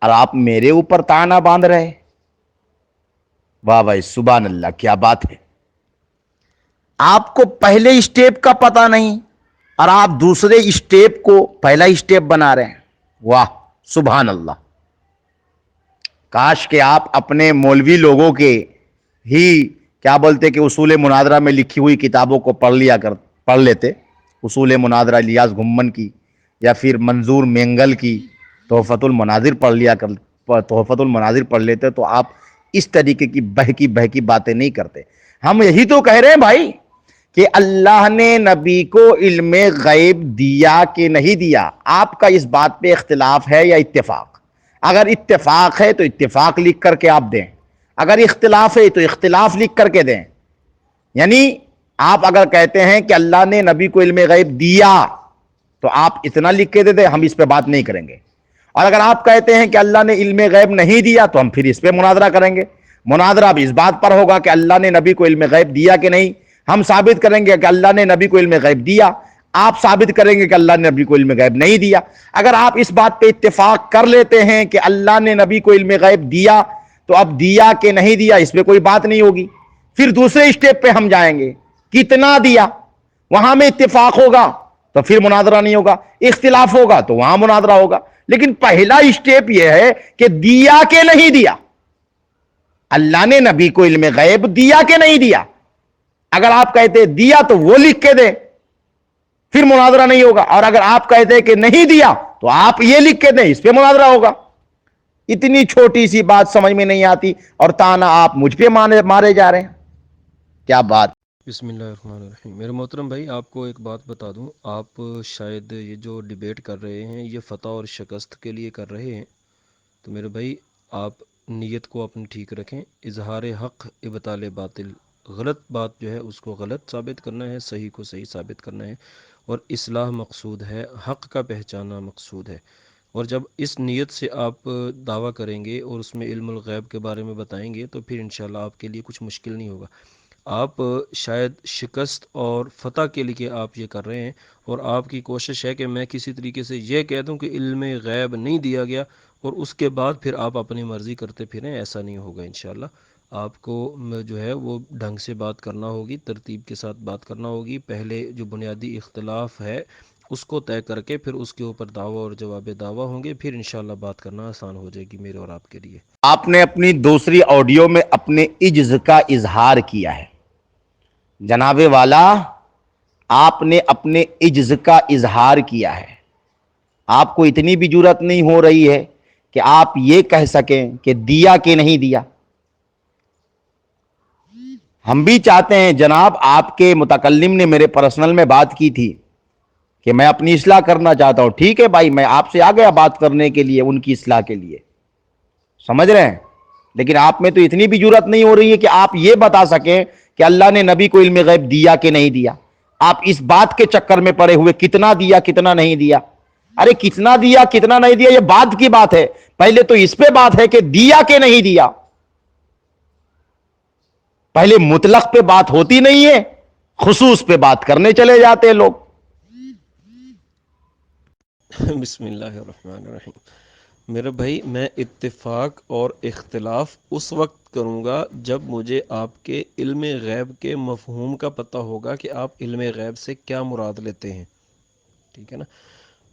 اور آپ میرے اوپر تانا باندھ رہے. واہ بھائی، سبحان اللہ، کیا بات ہے. آپ کو پہلے اسٹیپ کا پتہ نہیں اور آپ دوسرے اسٹیپ کو پہلا اسٹیپ بنا رہے ہیں. واہ، سبحان اللہ. کاش کہ آپ اپنے مولوی لوگوں کے ہی کیا بولتے کہ اصول مناظرہ میں لکھی ہوئی کتابوں کو پڑھ لیتے. اصول مناظرہ الیاس گھمن کی یا پھر منظور مینگل کی تحفۃ المناظر پڑھ لیتے تو آپ اس طریقے کی بہکی بہکی باتیں نہیں کرتے. ہم یہی تو کہہ رہے ہیں بھائی کہ اللہ نے نبی کو علم غیب دیا کہ نہیں دیا، آپ کا اس بات پہ اختلاف ہے یا اتفاق؟ اگر اتفاق ہے تو اتفاق لکھ کر کے آپ دیں، اگر اختلاف ہے تو اختلاف لکھ کر کے دیں۔ یعنی آپ اگر کہتے ہیں کہ اللہ نے نبی کو علم غیب دیا تو آپ اتنا لکھ کے دے دیں، ہم اس پہ بات نہیں کریں گے۔ اور اگر آپ کہتے ہیں کہ اللہ نے علم غیب نہیں دیا تو ہم پھر اس پہ مناظرہ کریں گے۔ مناظرہ اب اس بات پر ہوگا کہ اللہ نے نبی کو علم غیب دیا کہ نہیں۔ ہم ثابت کریں گے کہ اللہ نے نبی کو علم غیب دیا، آپ ثابت کریں گے کہ اللہ نے نبی کو علم غیب نہیں دیا۔ اگر آپ اس بات پہ اتفاق کر لیتے ہیں کہ اللہ نے نبی کو علم غیب دیا تو اب دیا کہ نہیں دیا اس پہ کوئی بات نہیں ہوگی۔ پھر دوسرے اسٹیپ پہ ہم جائیں گے، کتنا دیا، وہاں میں اتفاق ہوگا تو پھر مناظرہ نہیں ہوگا، اختلاف ہوگا تو وہاں مناظرہ ہوگا۔ لیکن پہلا اسٹیپ یہ ہے کہ دیا کہ نہیں دیا، اللہ نے نبی کو علم غیب دیا کہ نہیں دیا۔ اگر آپ کہتے دیا تو وہ لکھ کے دیں، پھر مناظرہ نہیں ہوگا، اور اگر آپ کہتے کہ نہیں دیا تو آپ یہ لکھ کے دیں، اس پہ مناظرہ ہوگا۔ اتنی چھوٹی سی بات سمجھ میں نہیں آتی اور تانا آپ مجھ پہ مارے جا رہے ہیں، کیا بات۔ بسم اللہ الرحمن الرحیم۔ میرے محترم بھائی، آپ کو ایک بات بتا دوں، آپ شاید یہ جو ڈیبیٹ کر رہے ہیں یہ فتح اور شکست کے لیے کر رہے ہیں، تو میرے بھائی آپ نیت کو اپنی ٹھیک رکھیں۔ اظہار حق ابطال باطل، غلط بات جو ہے اس کو غلط ثابت کرنا ہے، صحیح کو صحیح ثابت کرنا ہے، اور اصلاح مقصود ہے، حق کا پہچانا مقصود ہے۔ اور جب اس نیت سے آپ دعویٰ کریں گے اور اس میں علم الغیب کے بارے میں بتائیں گے تو پھر انشاءاللہ آپ کے لیے کچھ مشکل نہیں ہوگا۔ آپ شاید شکست اور فتح کے لیے آپ یہ کر رہے ہیں، اور آپ کی کوشش ہے کہ میں کسی طریقے سے یہ کہہ دوں کہ علم غیب نہیں دیا گیا اور اس کے بعد پھر آپ اپنی مرضی کرتے پھریں۔ ایسا نہیں ہوگا انشاءاللہ۔ آپ کو جو ہے وہ ڈھنگ سے بات کرنا ہوگی، ترتیب کے ساتھ بات کرنا ہوگی۔ پہلے جو بنیادی اختلاف ہے اس کو طے کر کے پھر اس کے اوپر دعویٰ اور جواب دعویٰ ہوں گے، پھر انشاءاللہ بات کرنا آسان ہو جائے گی میرے اور آپ کے لیے۔ آپ نے اپنی دوسری آڈیو میں اپنے عجز کا اظہار کیا ہے جناب والا، آپ نے اپنے عجز کا اظہار کیا ہے۔ آپ کو اتنی بھی جرات نہیں ہو رہی ہے کہ آپ یہ کہہ سکیں کہ دیا کہ نہیں دیا۔ ہم بھی چاہتے ہیں جناب، آپ کے متکلم نے میرے پرسنل میں بات کی تھی کہ میں اپنی اصلاح کرنا چاہتا ہوں، ٹھیک ہے بھائی، میں آپ سے آ گیا بات کرنے کے لیے ان کی اصلاح کے لیے، سمجھ رہے ہیں۔ لیکن آپ میں تو اتنی بھی جرات نہیں ہو رہی ہے کہ آپ یہ بتا سکیں کہ اللہ نے نبی کو علم غیب دیا کہ نہیں دیا۔ آپ اس بات کے چکر میں پڑے ہوئے کتنا دیا کتنا نہیں دیا۔ ارے کتنا دیا کتنا نہیں دیا یہ بعد کی بات ہے، پہلے تو اس پہ بات ہے کہ دیا کہ نہیں دیا۔ پہلے مطلق پہ بات ہوتی نہیں ہے، خصوص پہ بات کرنے چلے جاتے ہیں لوگ۔ بسم اللہ الرحمن الرحیم۔ میرے بھائی، میں اتفاق اور اختلاف اس وقت کروں گا جب مجھے آپ کے علم غیب کے مفہوم کا پتہ ہوگا کہ آپ علم غیب سے کیا مراد لیتے ہیں، ٹھیک ہے نا۔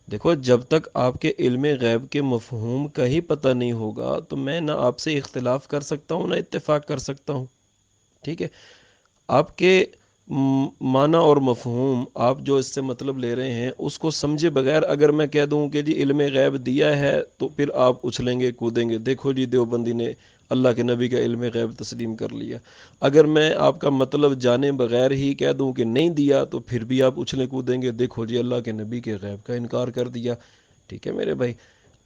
دیکھو، جب تک آپ کے علم غیب کے مفہوم کا ہی پتہ نہیں ہوگا تو میں نہ آپ سے اختلاف کر سکتا ہوں نہ اتفاق کر سکتا ہوں، ٹھیک ہے۔ آپ کے معنی اور مفہوم، آپ جو اس سے مطلب لے رہے ہیں اس کو سمجھے بغیر اگر میں کہہ دوں کہ جی علم غیب دیا ہے تو پھر آپ اچھلیں گے کودیں گے، دیکھو جی دیوبندی نے اللہ کے نبی کا علم غیب تسلیم کر لیا۔ اگر میں آپ کا مطلب جانے بغیر ہی کہہ دوں کہ نہیں دیا تو پھر بھی آپ اچھلیں کودیں گے، دیکھو جی اللہ کے نبی کے غیب کا انکار کر دیا، ٹھیک ہے میرے بھائی۔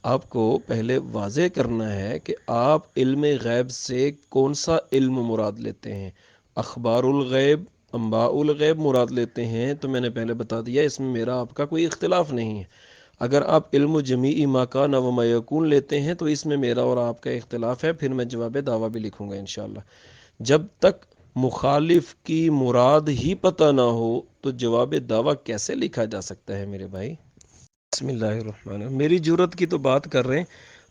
آپ کو پہلے واضح کرنا ہے کہ آپ علم غیب سے کون سا علم مراد لیتے ہیں۔ اخبار الغیب، انباء الغیب مراد لیتے ہیں تو میں نے پہلے بتا دیا اس میں میرا آپ کا کوئی اختلاف نہیں ہے۔ اگر آپ علم جمیع ما کان و ما یکون لیتے ہیں تو اس میں میرا اور آپ کا اختلاف ہے، پھر میں جواب دعویٰ بھی لکھوں گا انشاءاللہ۔ جب تک مخالف کی مراد ہی پتہ نہ ہو تو جواب دعویٰ کیسے لکھا جا سکتا ہے میرے بھائی؟ بسم اللہ الرحمن الرحیم۔ میری جرت کی تو بات کر رہے ہیں،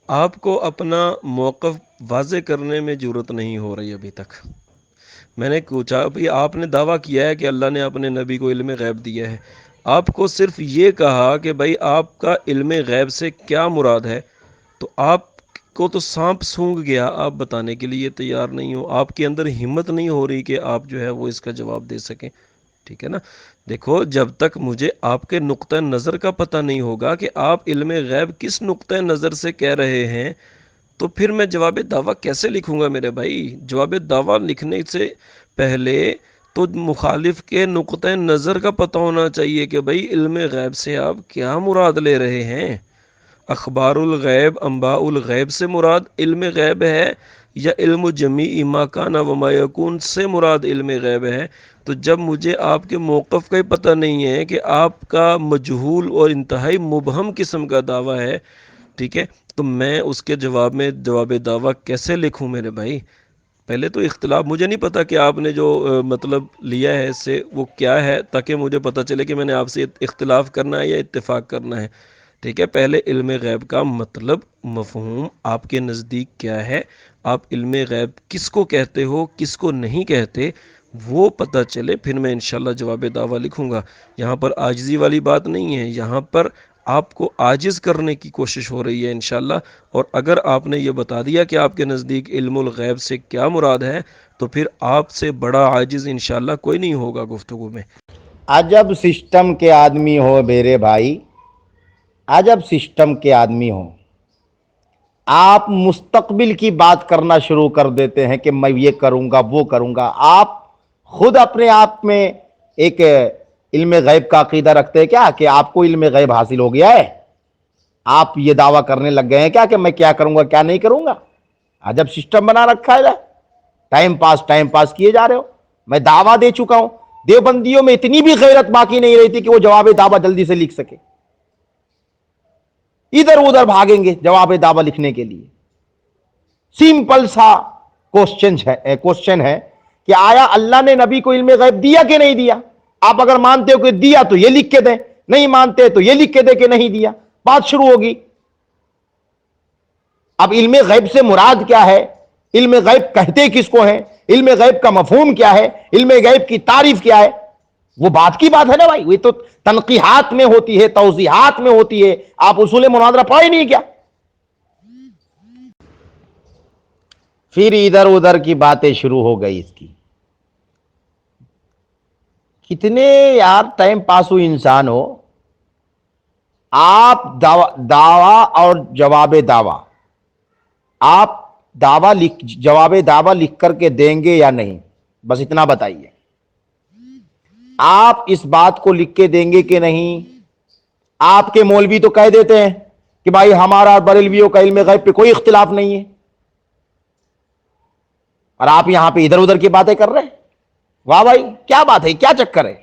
آپ کو اپنا موقف واضح کرنے میں جرت نہیں ہو رہی ابھی تک۔ میں نے پوچھا بھی، آپ نے دعویٰ کیا ہے کہ اللہ نے اپنے نبی کو علم غیب دیا ہے، آپ کو صرف یہ کہا کہ بھائی آپ کا علم غیب سے کیا مراد ہے، تو آپ کو تو سانپ سونگ گیا، آپ بتانے کے لیے تیار نہیں ہو، آپ کے اندر ہمت نہیں ہو رہی کہ آپ جو ہے وہ اس کا جواب دے سکیں، ٹھیک ہے نا۔ دیکھو، جب تک مجھے آپ کے نقطہ نظر کا پتہ نہیں ہوگا کہ آپ علم غیب کس نقطہ نظر سے کہہ رہے ہیں تو پھر میں جواب دعویٰ کیسے لکھوں گا میرے بھائی؟ جواب دعویٰ لکھنے سے پہلے تو مخالف کے نقطۂ نظر کا پتہ ہونا چاہیے کہ بھائی علم غیب سے آپ کیا مراد لے رہے ہیں۔ اخبار الغیب انباء الغیب سے مراد علم غیب ہے یا علم جمیع ما کان و ما یکون سے مراد علم غیب ہے؟ تو جب مجھے آپ کے موقف کا ہی پتہ نہیں ہے کہ آپ کا مجہول اور انتہائی مبہم قسم کا دعویٰ ہے، ٹھیک ہے، تو میں اس کے جواب میں جواب دعویٰ کیسے لکھوں میرے بھائی؟ پہلے تو اختلاف مجھے نہیں پتا کہ آپ نے جو مطلب لیا ہے اس سے وہ کیا ہے، تاکہ مجھے پتہ چلے کہ میں نے آپ سے اختلاف کرنا ہے یا اتفاق کرنا ہے، ٹھیک ہے۔ پہلے علم غیب کا مطلب مفہوم آپ کے نزدیک کیا ہے، آپ علم غیب کس کو کہتے ہو کس کو نہیں کہتے، وہ پتہ چلے، پھر میں انشاءاللہ جواب دعویٰ لکھوں گا۔ یہاں پر عاجزی والی بات نہیں ہے، یہاں پر آپ کو عاجز کرنے کی کوشش ہو رہی ہے انشاءاللہ۔ اور اگر آپ نے یہ بتا دیا کہ آپ کے نزدیک علم الغیب سے کیا مراد ہے، تو پھر آپ سے بڑا عاجز انشاءاللہ کوئی نہیں ہوگا گفتگو میں۔ عجب سسٹم کے آدمی ہو میرے بھائی، عجب سسٹم کے آدمی ہو۔ آپ مستقبل کی بات کرنا شروع کر دیتے ہیں کہ میں یہ کروں گا وہ کروں گا۔ آپ خود اپنے آپ میں ایک علم غیب کا عقیدہ رکھتے ہیں کیا کہ آپ کو علم غیب حاصل ہو گیا ہے؟ آپ یہ دعویٰ کرنے لگ گئے ہیں کیا کہ میں کیا کروں گا کیا نہیں کروں گا؟ عجب سسٹم بنا رکھا ہے، ٹائم پاس کیے جا رہے ہو۔ میں دعویٰ دے چکا ہوں، دیوبندیوں میں اتنی بھی غیرت باقی نہیں رہی تھی کہ وہ جواب دعویٰ جلدی سے لکھ سکے، ادھر ادھر بھاگیں گے جواب دعویٰ لکھنے کے لیے۔ سمپل سا کوشچن ہے کہ آیا اللہ نے نبی کو علم غیب دیا کہ نہیں دیا؟ آپ اگر مانتے ہو کہ دیا تو یہ لکھ کے دیں، نہیں مانتے تو یہ لکھ کے دیں کہ نہیں دیا، بات شروع ہوگی۔ اب علم غیب سے مراد کیا ہے، علم غیب کہتے کس کو ہیں، علم غیب کا مفہوم کیا ہے، علم غیب کی تعریف کیا ہے، وہ بات کی بات ہے نا بھائی۔ وہ تو تنقیحات میں ہوتی ہے، توضیحات میں ہوتی ہے۔ آپ اصول مناظرہ پڑھے ہی نہیں کیا؟ پھر ادھر ادھر کی باتیں شروع ہو گئی اس کی۔ کتنے یار ٹائم پاس ہوئی انسان ہو آپ۔ دعویٰ اور جواب دعویٰ، آپ جواب دعویٰ لکھ کر کے دیں گے یا نہیں؟ بس اتنا بتائیے۔ آپ اس بات کو لکھ کے دیں گے کہ نہیں؟ آپ کے مولوی تو کہہ دیتے ہیں کہ بھائی ہمارا بریلویوں کا علم غیب پہ کوئی اختلاف نہیں ہے، اور آپ یہاں پہ ادھر ادھر کی باتیں کر رہے ہیں۔ واہ بھائی، کیا بات ہے، کیا چکر ہے؟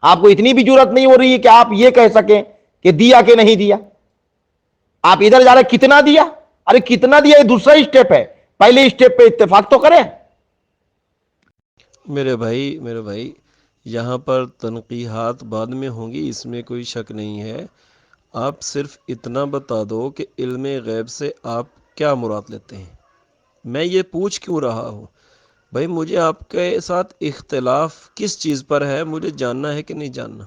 آپ کو اتنی بھی جرت نہیں ہو رہی ہے کہ آپ یہ کہہ سکیں کہ دیا کہ نہیں دیا؟ آپ ادھر جا رہے کتنا دیا؟ ارے کتنا دیا یہ دوسرا اسٹیپ ہے، پہلے اسٹیپ پہ اتفاق تو کریں۔ میرے بھائی یہاں پر تنقیحات بعد میں ہوں گی، اس میں کوئی شک نہیں ہے۔ آپ صرف اتنا بتا دو کہ علم غیب سے آپ کیا مراد لیتے ہیں۔ میں یہ پوچھ کیوں رہا ہوں بھائی؟ مجھے آپ کے ساتھ اختلاف کس چیز پر ہے، مجھے جاننا ہے کہ نہیں جاننا،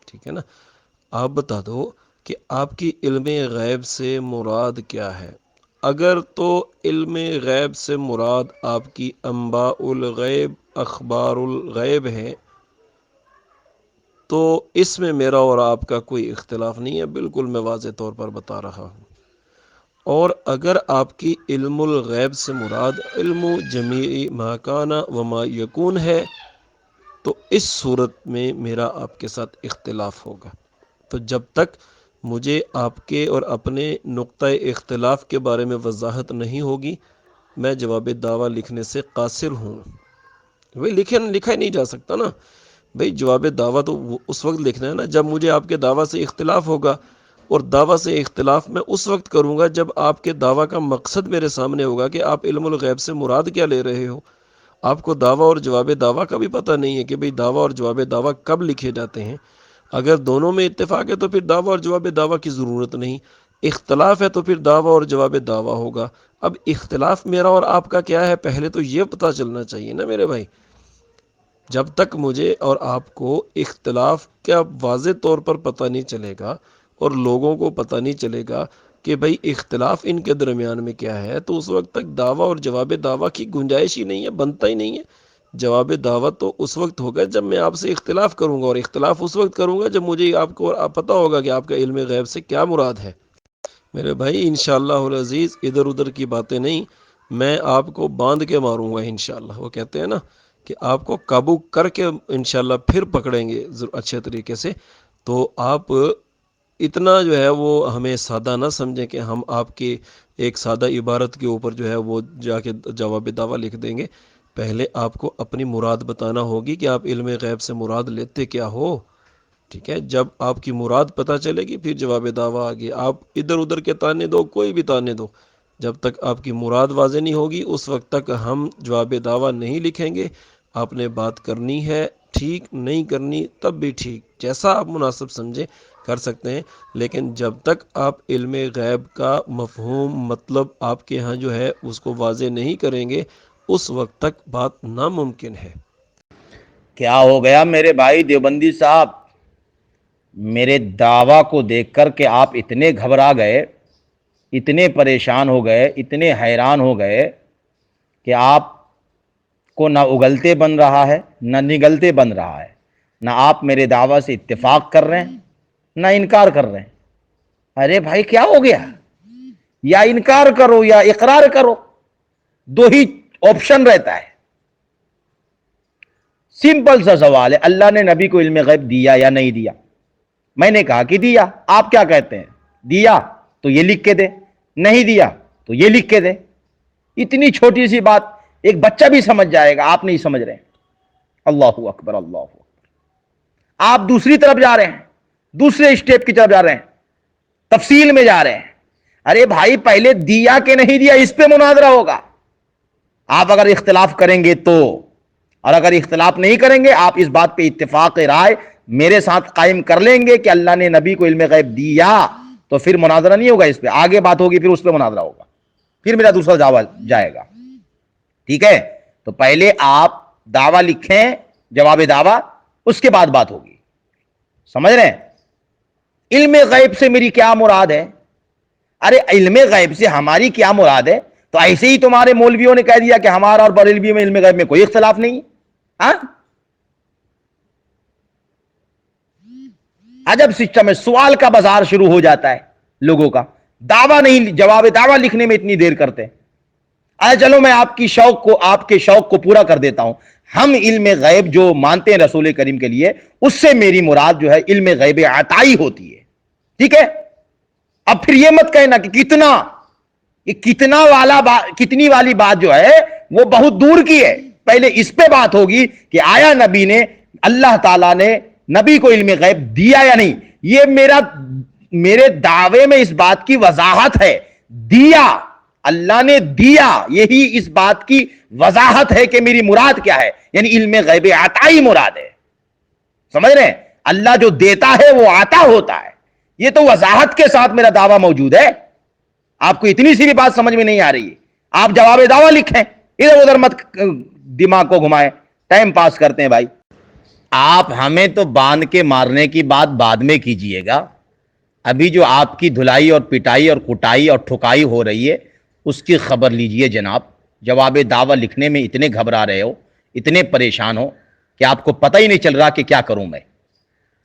ٹھیک ہے نا؟ آپ بتا دو کہ آپ کی علم غیب سے مراد کیا ہے۔ اگر تو علم غیب سے مراد آپ کی انباء الغیب اخبار الغیب ہے تو اس میں میرا اور آپ کا کوئی اختلاف نہیں ہے، بالکل میں واضح طور پر بتا رہا ہوں۔ اور اگر آپ کی علم الغیب سے مراد علم جمیع ما کان و ما یکون ہے تو اس صورت میں میرا آپ کے ساتھ اختلاف ہوگا۔ تو جب تک مجھے آپ کے اور اپنے نقطہ اختلاف کے بارے میں وضاحت نہیں ہوگی، میں جواب دعویٰ لکھنے سے قاصر ہوں۔ بھائی لکھا ہی نہیں جا سکتا نا بھائی، جواب دعویٰ تو اس وقت لکھنا ہے نا جب مجھے آپ کے دعویٰ سے اختلاف ہوگا، اور دعویٰ سے اختلاف میں اس وقت کروں گا جب آپ کے دعویٰ کا مقصد میرے سامنے ہوگا کہ آپ علم الغیب سے مراد کیا لے رہے ہو۔ آپ کو دعویٰ اور جواب دعویٰ کا بھی پتہ نہیں ہے کہ بھئی دعویٰ اور جواب دعویٰ کب لکھے جاتے ہیں۔ اگر دونوں میں اتفاق ہے تو پھر دعویٰ اور جواب دعویٰ کی ضرورت نہیں، اختلاف ہے تو پھر دعویٰ اور جواب دعویٰ ہوگا۔ اب اختلاف میرا اور آپ کا کیا ہے پہلے تو یہ پتہ چلنا چاہیے نا میرے بھائی۔ جب تک مجھے اور آپ کو اختلاف کا واضح طور پر پتہ نہیں چلے گا اور لوگوں کو پتہ نہیں چلے گا کہ بھئی اختلاف ان کے درمیان میں کیا ہے، تو اس وقت تک دعویٰ اور جواب دعویٰ کی گنجائش ہی نہیں ہے، بنتا ہی نہیں ہے۔ جواب دعویٰ تو اس وقت ہوگا جب میں آپ سے اختلاف کروں گا، اور اختلاف اس وقت کروں گا جب مجھے آپ کو پتہ ہوگا کہ آپ کا علم غیب سے کیا مراد ہے۔ میرے بھائی انشاءاللہ العزیز ادھر ادھر کی باتیں نہیں، میں آپ کو باندھ کے ماروں گا انشاءاللہ۔ وہ کہتے ہیں نا کہ آپ کو قابو کر کے انشاءاللہ پھر پکڑیں گے اچھے طریقے سے، تو آپ اتنا جو ہے وہ ہمیں سادہ نہ سمجھیں کہ ہم آپ کی ایک سادہ عبارت کے اوپر جو ہے وہ جا کے جواب دعویٰ لکھ دیں گے۔ پہلے آپ کو اپنی مراد بتانا ہوگی کہ آپ علم غیب سے مراد لیتے کیا ہو، ٹھیک ہے؟ جب آپ کی مراد پتہ چلے گی پھر جواب دعویٰ آگے۔ آپ ادھر ادھر کے تانے دو، کوئی بھی تانے دو، جب تک آپ کی مراد واضح نہیں ہوگی اس وقت تک ہم جواب دعویٰ نہیں لکھیں گے۔ آپ نے بات کرنی ہے ٹھیک، نہیں کرنی تب بھی ٹھیک، جیسا آپ مناسب سمجھیں کر سکتے ہیں، لیکن جب تک آپ علم غیب کا مفہوم مطلب آپ کے ہاں جو ہے اس کو واضح نہیں کریں گے اس وقت تک بات ناممکن ہے۔ کیا ہو گیا میرے بھائی دیوبندی صاحب؟ میرے دعویٰ کو دیکھ کر کے آپ اتنے گھبرا گئے، اتنے پریشان ہو گئے، اتنے حیران ہو گئے کہ آپ کو نہ اگلتے بن رہا ہے نہ نگلتے بن رہا ہے، نہ آپ میرے دعویٰ سے اتفاق کر رہے ہیں نہ انکار کر رہے ہیں۔ ارے بھائی کیا ہو گیا؟ یا انکار کرو یا اقرار کرو، دو ہی آپشن رہتا ہے۔ سمپل سا سوال ہے، اللہ نے نبی کو علم غیب دیا یا نہیں دیا؟ میں نے کہا کہ دیا۔ آپ کیا کہتے ہیں؟ دیا تو یہ لکھ کے دے، نہیں دیا تو یہ لکھ کے دے۔ اتنی چھوٹی سی بات ایک بچہ بھی سمجھ جائے گا، آپ نہیں سمجھ رہے ہیں۔ اللہ اکبر، اللہ اکبر۔ آپ دوسری طرف جا رہے ہیں، دوسرے اسٹیپ کی طرف جا رہے ہیں، تفصیل میں جا رہے ہیں۔ ارے بھائی پہلے دیا کہ نہیں دیا اس پہ مناظرہ ہوگا۔ آپ اگر اختلاف کریں گے تو، اور اگر اختلاف نہیں کریں گے، آپ اس بات پہ اتفاق رائے میرے ساتھ قائم کر لیں گے کہ اللہ نے نبی کو علم غیب دیا، تو پھر مناظرہ نہیں ہوگا، اس پہ آگے بات ہوگی، پھر اس پہ مناظرہ ہوگا، پھر میرا دوسرا دعویٰ جائے گا۔ ٹھیک ہے؟ تو پہلے آپ دعویٰ لکھیں، جواب دعویٰ، اس کے بعد بات ہوگی۔ سمجھ رہے ہیں؟ علم غیب سے میری کیا مراد ہے؟ ارے علم غیب سے ہماری کیا مراد ہے؟ تو ایسے ہی تمہارے مولویوں نے کہہ دیا کہ ہمارا اور بریلویوں میں علم غیب میں کوئی اختلاف نہیں ہے۔ ہاں، عجب سسٹم ہے، سوال کا بازار شروع ہو جاتا ہے لوگوں کا، دعویٰ نہیں، جواب دعویٰ لکھنے میں اتنی دیر کرتے ہیں۔ چلو میں آپ کی شوق کو، آپ کے شوق کو پورا کر دیتا ہوں۔ ہم علم غیب جو مانتے ہیں رسول کریم کے لیے، اس سے میری مراد جو ہے علم غیب عطائی ہوتی ہے۔ ٹھیک ہے؟ اب پھر یہ مت کہنا کہ کتنا، یہ کتنی والی بات جو ہے وہ بہت دور کی ہے۔ پہلے اس پہ بات ہوگی کہ آیا نبی نے، اللہ تعالیٰ نے نبی کو علم غیب دیا یا نہیں۔ یہ میرے دعوے میں اس بات کی وضاحت ہے، دیا، اللہ نے دیا، یہی اس بات کی وضاحت ہے کہ میری مراد کیا ہے، یعنی علم غیب عطائی مراد ہے۔ سمجھ رہے ہیں؟ اللہ جو دیتا ہے وہ عطا ہوتا ہے۔ یہ تو وضاحت کے ساتھ میرا دعویٰ موجود ہے۔ آپ کو اتنی سی بھی بات سمجھ میں نہیں آ رہی ہے، آپ جواب دعویٰ لکھیں، ادھر ادھر مت دماغ کو گھمائیں، ٹائم پاس کرتے ہیں بھائی۔ آپ ہمیں تو باندھ کے مارنے کی بات بعد میں کیجئے گا، ابھی جو آپ کی دھلائی اور پٹائی اور کٹائی اور ٹھکائی ہو رہی ہے اس کی خبر لیجئے جناب۔ جواب دعویٰ لکھنے میں اتنے گھبرا رہے ہو، اتنے پریشان ہو کہ آپ کو پتہ ہی نہیں چل رہا کہ کیا کروں میں،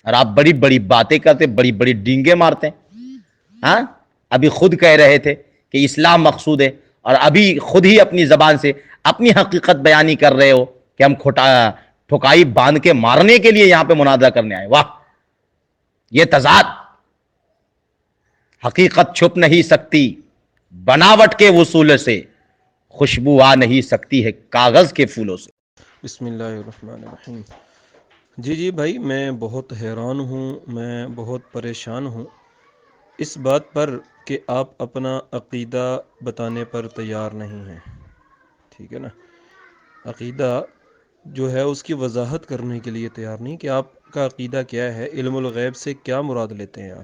اور آپ بڑی بڑی باتیں کرتے، بڑی بڑی ڈینگیں مارتے ہیں۔ ہاں، ابھی خود کہہ رہے تھے کہ اسلام مقصود ہے، اور ابھی خود ہی اپنی زبان سے اپنی حقیقت بیانی کر رہے ہو کہ ہم ٹھکائی باندھ کے مارنے کے لیے یہاں پہ مناظرہ کرنے آئے۔ واہ، یہ تضاد! حقیقت چھپ نہیں سکتی بناوٹ کے وصول سے، خوشبو آ نہیں سکتی ہے کاغذ کے پھولوں سے۔ بسم اللہ الرحمن الرحیم۔ جی بھائی، میں بہت حیران ہوں، میں بہت پریشان ہوں اس بات پر کہ آپ اپنا عقیدہ بتانے پر تیار نہیں ہیں، ٹھیک ہے نا؟ عقیدہ جو ہے اس کی وضاحت کرنے کے لیے تیار نہیں کہ آپ کا عقیدہ کیا ہے، علم الغیب سے کیا مراد لیتے ہیں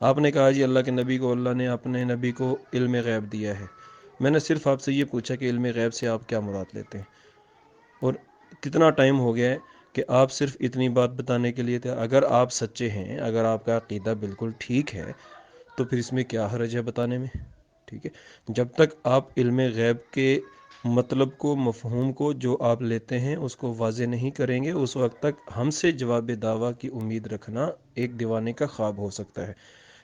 آپ نے کہا جی اللہ کے نبی کو، اللہ نے اپنے نبی کو علم غیب دیا ہے۔ میں نے صرف آپ سے یہ پوچھا کہ علم غیب سے آپ کیا مراد لیتے ہیں، اور کتنا ٹائم ہو گیا ہے کہ آپ صرف اتنی بات بتانے کے لیے تھے۔ اگر آپ سچے ہیں، اگر آپ کا عقیدہ بالکل ٹھیک ہے تو پھر اس میں کیا حرج ہے بتانے میں؟ ٹھیک ہے، جب تک آپ علم غیب کے مطلب کو، مفہوم کو جو آپ لیتے ہیں اس کو واضح نہیں کریں گے، اس وقت تک ہم سے جواب دعویٰ کی امید رکھنا ایک دیوانے کا خواب ہو سکتا ہے۔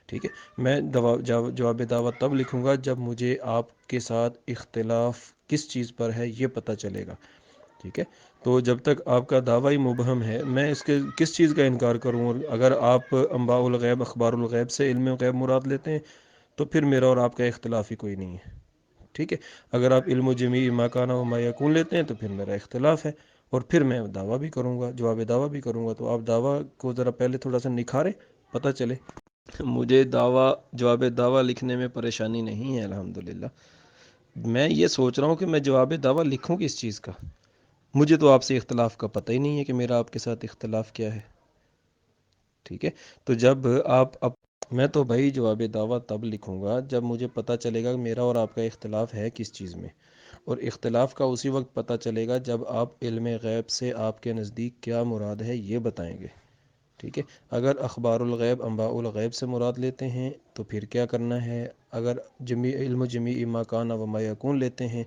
ٹھیک ہے، میں جواب دعویٰ تب لکھوں گا جب مجھے آپ کے ساتھ اختلاف کس چیز پر ہے یہ پتہ چلے گا۔ ٹھیک ہے، تو جب تک آپ کا دعویٰ ہی مبہم ہے، میں اس کے کس چیز کا انکار کروں؟ اور اگر آپ انباء الغیب، اخبار الغیب سے علم غیب مراد لیتے ہیں تو پھر میرا اور آپ کا اختلاف ہی کوئی نہیں ہے، ٹھیک ہے؟ اگر آپ علم جمیع ما کان و ما یکون لیتے ہیں تو پھر میرا اختلاف ہے، اور پھر میں دعویٰ بھی کروں گا، جواب دعویٰ بھی کروں گا۔ تو آپ دعویٰ کو ذرا پہلے تھوڑا سا نکھاریں، پتہ چلے۔ مجھے جواب دعویٰ لکھنے میں پریشانی نہیں ہے الحمدللہ۔ میں یہ سوچ رہا ہوں کہ میں جواب دعویٰ لکھوں کس چیز کا؟ مجھے تو آپ سے اختلاف کا پتہ ہی نہیں ہے کہ میرا آپ کے ساتھ اختلاف کیا ہے، ٹھیک ہے؟ تو جب میں تو بھائی جواب دعویٰ تب لکھوں گا جب مجھے پتہ چلے گا کہ میرا اور آپ کا اختلاف ہے کس چیز میں، اور اختلاف کا اسی وقت پتہ چلے گا جب آپ علم غیب سے آپ کے نزدیک کیا مراد ہے یہ بتائیں گے، ٹھیک ہے؟ اگر اخبار الغیب انباء الغیب سے مراد لیتے ہیں تو پھر کیا کرنا ہے؟ اگر علم جمیع ما کان و ما یکون لیتے ہیں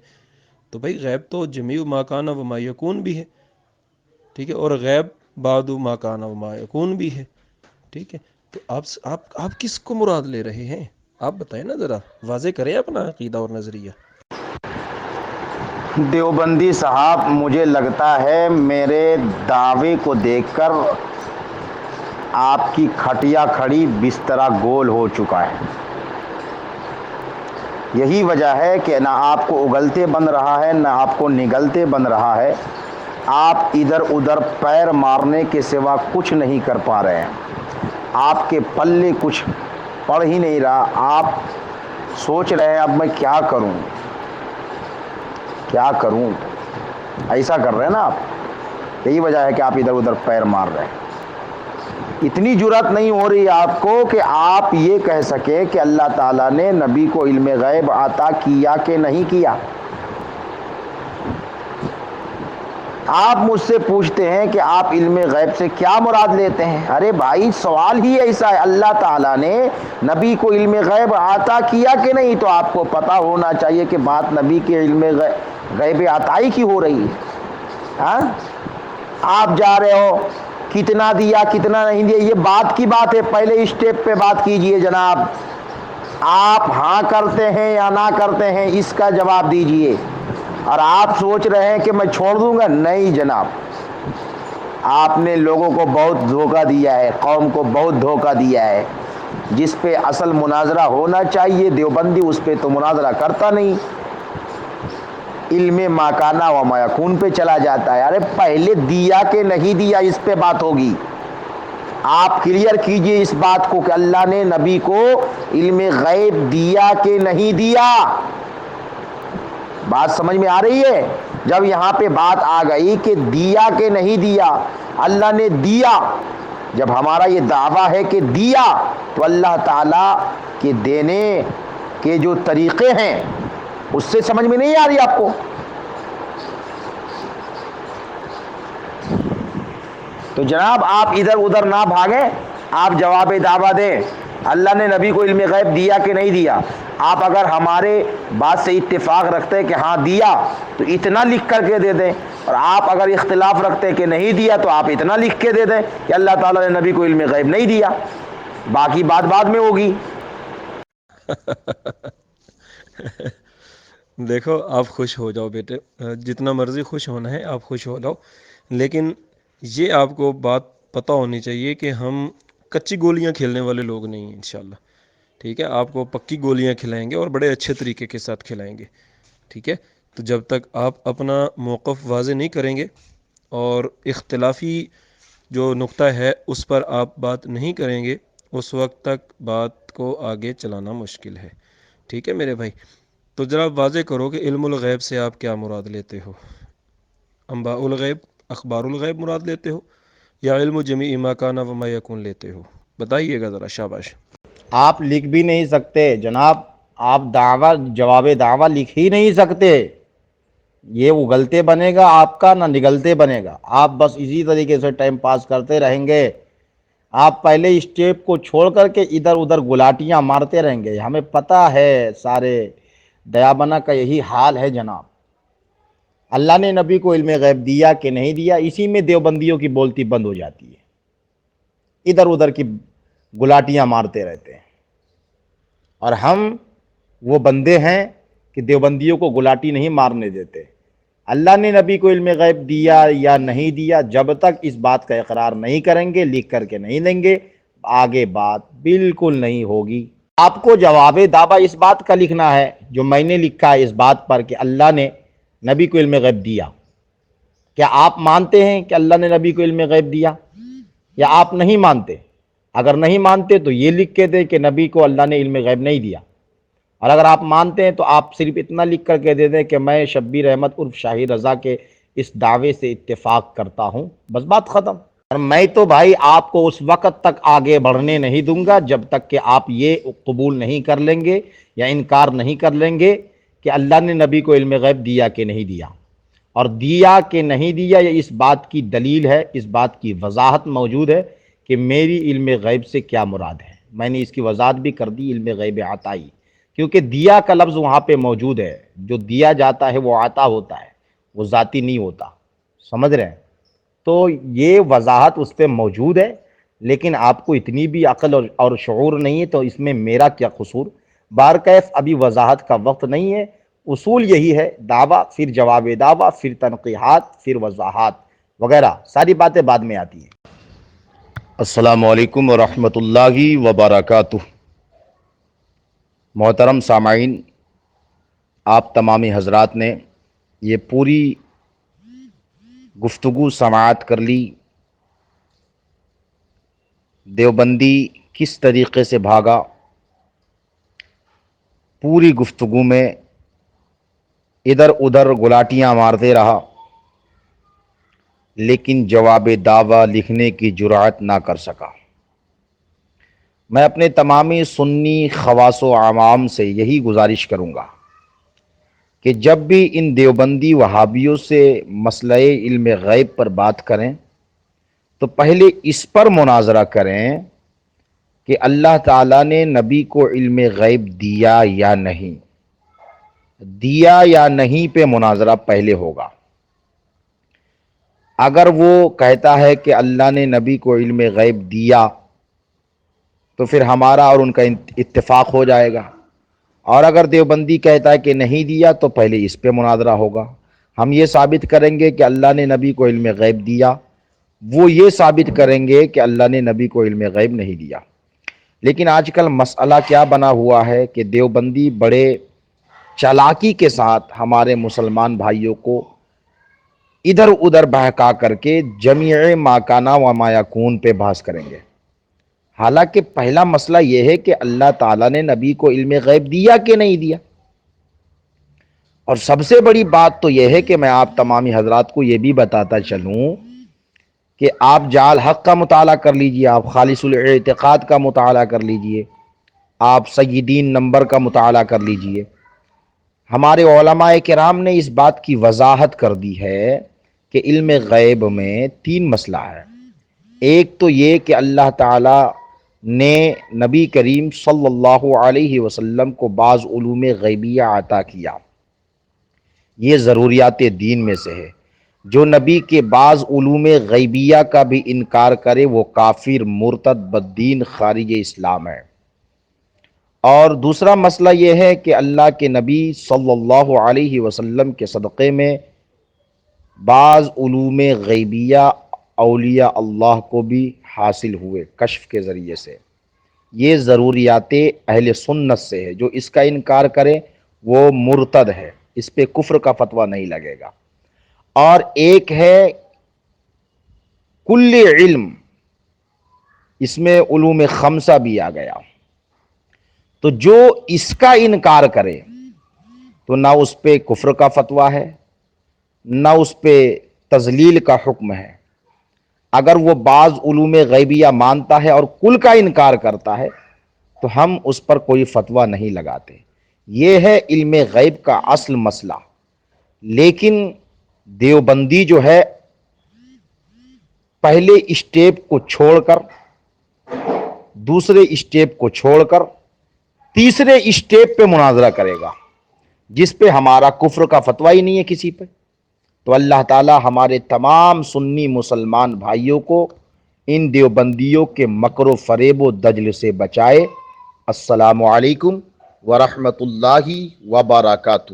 تو بھائی غیب تو جمیع ما کان و ما یکون بھی ہے، ٹھیک ہے؟ اور غیب بعد ما کان و ما یکون بھی ہے، ٹھیک ہے؟ تو آپ کس کو مراد لے رہے ہیں؟ آپ بتائیں نا، ذرا واضح کریں اپنا عقیدہ اور نظریہ۔ دیوبندی صاحب، مجھے لگتا ہے میرے دعوے کو دیکھ کر آپ کی کھٹیا کھڑی بسترا گول ہو چکا ہے۔ یہی وجہ ہے کہ نہ آپ کو اگلتے بن رہا ہے نہ آپ کو نگلتے بن رہا ہے۔ آپ ادھر ادھر پیر مارنے کے سوا کچھ نہیں کر پا رہے ہیں۔ آپ کے پلے کچھ پڑ ہی نہیں رہا۔ آپ سوچ رہے ہیں اب میں کیا کروں، کیا کروں؟ ایسا کر رہے ہیں نا آپ۔ یہی وجہ ہے کہ آپ ادھر ادھر پیر مار رہے ہیں۔ اتنی جرات نہیں ہو رہی آپ کو کہ آپ یہ کہہ سکیں کہ اللہ تعالیٰ نے نبی کو علم غیب عطا کیا کہ نہیں کیا۔ آپ مجھ سے پوچھتے ہیں کہ آپ علم غیب سے کیا مراد لیتے ہیں۔ ارے بھائی، سوال ہی ایسا ہے، اللہ تعالیٰ نے نبی کو علم غیب عطا کیا کہ نہیں؟ تو آپ کو پتا ہونا چاہیے کہ بات نبی کے علم غیب عطائی کی ہو رہی ہے۔ ہاں، آپ جا رہے ہو، کتنا دیا کتنا نہیں دیا، یہ بات کی بات ہے، پہلے اسٹیپ پہ بات کیجئے جناب۔ آپ ہاں کرتے ہیں یا نہ کرتے ہیں اس کا جواب دیجئے۔ اور آپ سوچ رہے ہیں کہ میں چھوڑ دوں گا؟ نہیں جناب، آپ نے لوگوں کو بہت دھوکہ دیا ہے، قوم کو بہت دھوکہ دیا ہے۔ جس پہ اصل مناظرہ ہونا چاہیے دیوبندی اس پہ تو مناظرہ کرتا نہیں، علم ما کان و ما یکون پہ چلا جاتا ہے۔ ارے پہلے دیا کہ نہیں دیا اس پہ بات ہوگی۔ آپ کلیئر کیجئے اس بات کو کہ اللہ نے نبی کو علم غیب دیا کہ نہیں دیا۔ بات سمجھ میں آ رہی ہے؟ جب یہاں پہ بات آ گئی کہ دیا کہ نہیں دیا، اللہ نے دیا، جب ہمارا یہ دعویٰ ہے کہ دیا، تو اللہ تعالیٰ کے دینے کے جو طریقے ہیں اس سے سمجھ میں نہیں آ رہی آپ کو؟ تو جناب آپ ادھر ادھر نہ بھاگیں، آپ جواب دعویٰ دیں۔ اللہ نے نبی کو علم غیب دیا کہ نہیں دیا؟ آپ اگر ہمارے بات سے اتفاق رکھتے ہیں کہ ہاں دیا تو اتنا لکھ کر کے دے دیں، اور آپ اگر اختلاف رکھتے ہیں کہ نہیں دیا تو آپ اتنا لکھ کے دے دیں کہ اللہ تعالیٰ نے نبی کو علم غیب نہیں دیا، باقی بات بعد میں ہوگی۔ دیکھو، آپ خوش ہو جاؤ بیٹے، جتنا مرضی خوش ہونا ہے آپ خوش ہو جاؤ، لیکن یہ آپ کو بات پتہ ہونی چاہیے کہ ہم کچی گولیاں کھیلنے والے لوگ نہیں ہیں انشاءاللہ، ٹھیک ہے؟ آپ کو پکی گولیاں کھلائیں گے اور بڑے اچھے طریقے کے ساتھ کھلائیں گے، ٹھیک ہے؟ تو جب تک آپ اپنا موقف واضح نہیں کریں گے اور اختلافی جو نقطہ ہے اس پر آپ بات نہیں کریں گے، اس وقت تک بات کو آگے چلانا مشکل ہے، ٹھیک ہے میرے بھائی؟ تو ذرا واضح کرو کہ علم الغیب سے آپ کیا مراد لیتے ہو؟ انباء الغیب، اخبار الغیب مراد لیتے ہو یا علم جمیع ما کان و ما یکون لیتے ہو؟ بتائیے گا ذرا، شاباش۔ آپ لکھ بھی نہیں سکتے جناب، آپ دعویٰ جواب دعویٰ لکھ ہی نہیں سکتے۔ یہ اگلتے بنے گا آپ کا، نہ نگلتے بنے گا۔ آپ بس اسی طریقے سے ٹائم پاس کرتے رہیں گے۔ آپ پہلے اسٹیپ کو چھوڑ کر کے ادھر ادھر گلاٹیاں مارتے رہیں گے۔ ہمیں پتہ ہے سارے دیابنا کا یہی حال ہے جناب۔ اللہ نے نبی کو علم غیب دیا کہ نہیں دیا، اسی میں دیوبندیوں کی بولتی بند ہو جاتی ہے، ادھر ادھر کی گلاٹیاں مارتے رہتے ہیں۔ اور ہم وہ بندے ہیں کہ دیوبندیوں کو گلاٹی نہیں مارنے دیتے۔ اللہ نے نبی کو علم غیب دیا یا نہیں دیا، جب تک اس بات کا اقرار نہیں کریں گے، لکھ کر کے نہیں دیں گے، آگے بات بالکل نہیں ہوگی۔ آپ کو جواب دعویٰ اس بات کا لکھنا ہے جو میں نے لکھا ہے اس بات پر کہ اللہ نے نبی کو علم غیب دیا۔ کیا آپ مانتے ہیں کہ اللہ نے نبی کو علم غیب دیا یا آپ نہیں مانتے؟ اگر نہیں مانتے تو یہ لکھ کے دیں کہ نبی کو اللہ نے علم غیب نہیں دیا، اور اگر آپ مانتے ہیں تو آپ صرف اتنا لکھ کر کے دے دیں کہ میں شبیر احمد عرف شاہی رضا کے اس دعوے سے اتفاق کرتا ہوں، بس بات ختم۔ اور میں تو بھائی آپ کو اس وقت تک آگے بڑھنے نہیں دوں گا جب تک کہ آپ یہ قبول نہیں کر لیں گے یا انکار نہیں کر لیں گے کہ اللہ نے نبی کو علم غیب دیا کہ نہیں دیا، اور دیا کہ نہیں دیا یہ اس بات کی دلیل ہے، اس بات کی وضاحت موجود ہے کہ میری علم غیب سے کیا مراد ہے۔ میں نے اس کی وضاحت بھی کر دی، علم غیب عطائی، کیونکہ دیا کا لفظ وہاں پہ موجود ہے، جو دیا جاتا ہے وہ عطا ہوتا ہے، وہ ذاتی نہیں ہوتا، سمجھ رہے ہیں؟ تو یہ وضاحت اس پہ موجود ہے، لیکن آپ کو اتنی بھی عقل اور شعور نہیں ہے، تو اس میں میرا کیا قصور؟ بارکیف ابھی وضاحت کا وقت نہیں ہے، اصول یہی ہے، دعویٰ پھر جواب دعویٰ پھر تنقیحات پھر وضاحات وغیرہ ساری باتیں بعد میں آتی ہیں۔ السلام علیکم ورحمۃ اللہ وبرکاتہ۔ محترم سامعین، آپ تمامی حضرات نے یہ پوری گفتگو سماعت کر لی، دیوبندی کس طریقے سے بھاگا، پوری گفتگو میں ادھر ادھر گلاٹیاں مارتے رہا، لیکن جواب دعویٰ لکھنے کی جرأت نہ کر سکا۔ میں اپنے تمامی سنی خواص و عوام سے یہی گزارش کروں گا کہ جب بھی ان دیوبندی وہابیوں سے مسئلہ علم غیب پر بات کریں تو پہلے اس پر مناظرہ کریں کہ اللہ تعالیٰ نے نبی کو علم غیب دیا یا نہیں، دیا یا نہیں پہ مناظرہ پہلے ہوگا۔ اگر وہ کہتا ہے کہ اللہ نے نبی کو علم غیب دیا تو پھر ہمارا اور ان کا اتفاق ہو جائے گا، اور اگر دیوبندی کہتا ہے کہ نہیں دیا تو پہلے اس پہ مناظرہ ہوگا۔ ہم یہ ثابت کریں گے کہ اللہ نے نبی کو علم غیب دیا، وہ یہ ثابت کریں گے کہ اللہ نے نبی کو علم غیب نہیں دیا۔ لیکن آج کل مسئلہ کیا بنا ہوا ہے کہ دیوبندی بڑے چالاکی کے ساتھ ہمارے مسلمان بھائیوں کو ادھر ادھر بہکا کر کے جمیع ما کانا و ما یکون پہ بحث کریں گے، حالانکہ پہلا مسئلہ یہ ہے کہ اللہ تعالیٰ نے نبی کو علم غیب دیا کہ نہیں دیا۔ اور سب سے بڑی بات تو یہ ہے کہ میں آپ تمامی حضرات کو یہ بھی بتاتا چلوں کہ آپ جعل حق کا مطالعہ کر لیجئے، آپ خالص الاعتقاد کا مطالعہ کر لیجئے، آپ سیدین نمبر کا مطالعہ کر لیجئے۔ ہمارے علماء کرام نے اس بات کی وضاحت کر دی ہے کہ علم غیب میں تین مسئلہ ہے۔ ایک تو یہ کہ اللہ تعالی نے نبی کریم صلی اللہ علیہ وسلم کو بعض علوم غیبیہ عطا کیا، یہ ضروریات دین میں سے ہے۔ جو نبی کے بعض علوم غیبیہ کا بھی انکار کرے وہ کافر، مرتد، بددین، خارج اسلام ہے۔ اور دوسرا مسئلہ یہ ہے کہ اللہ کے نبی صلی اللہ علیہ وسلم کے صدقے میں بعض علوم غیبیہ اولیاء اللہ کو بھی حاصل ہوئے کشف کے ذریعے سے، یہ ضروریات اہل سنت سے ہے۔ جو اس کا انکار کرے وہ مرتد ہے، اس پہ کفر کا فتویٰ نہیں لگے گا۔ اور ایک ہے کل علم، اس میں علوم خمسہ بھی آ گیا، تو جو اس کا انکار کرے تو نہ اس پہ کفر کا فتویٰ ہے، نہ اس پہ تضلیل کا حکم ہے۔ اگر وہ بعض علوم غیبیہ مانتا ہے اور کل کا انکار کرتا ہے تو ہم اس پر کوئی فتویٰ نہیں لگاتے۔ یہ ہے علم غیب کا اصل مسئلہ۔ لیکن دیوبندی جو ہے پہلے اسٹیپ کو چھوڑ کر، دوسرے اسٹیپ کو چھوڑ کر تیسرے اسٹیپ پہ مناظرہ کرے گا، جس پہ ہمارا کفر کا فتویٰ ہی نہیں ہے کسی پہ۔ تو اللہ تعالی ہمارے تمام سنی مسلمان بھائیوں کو ان دیوبندیوں کے مکر و فریب و دجل سے بچائے۔ السلام علیکم ورحمۃ اللہ وبرکاتہ۔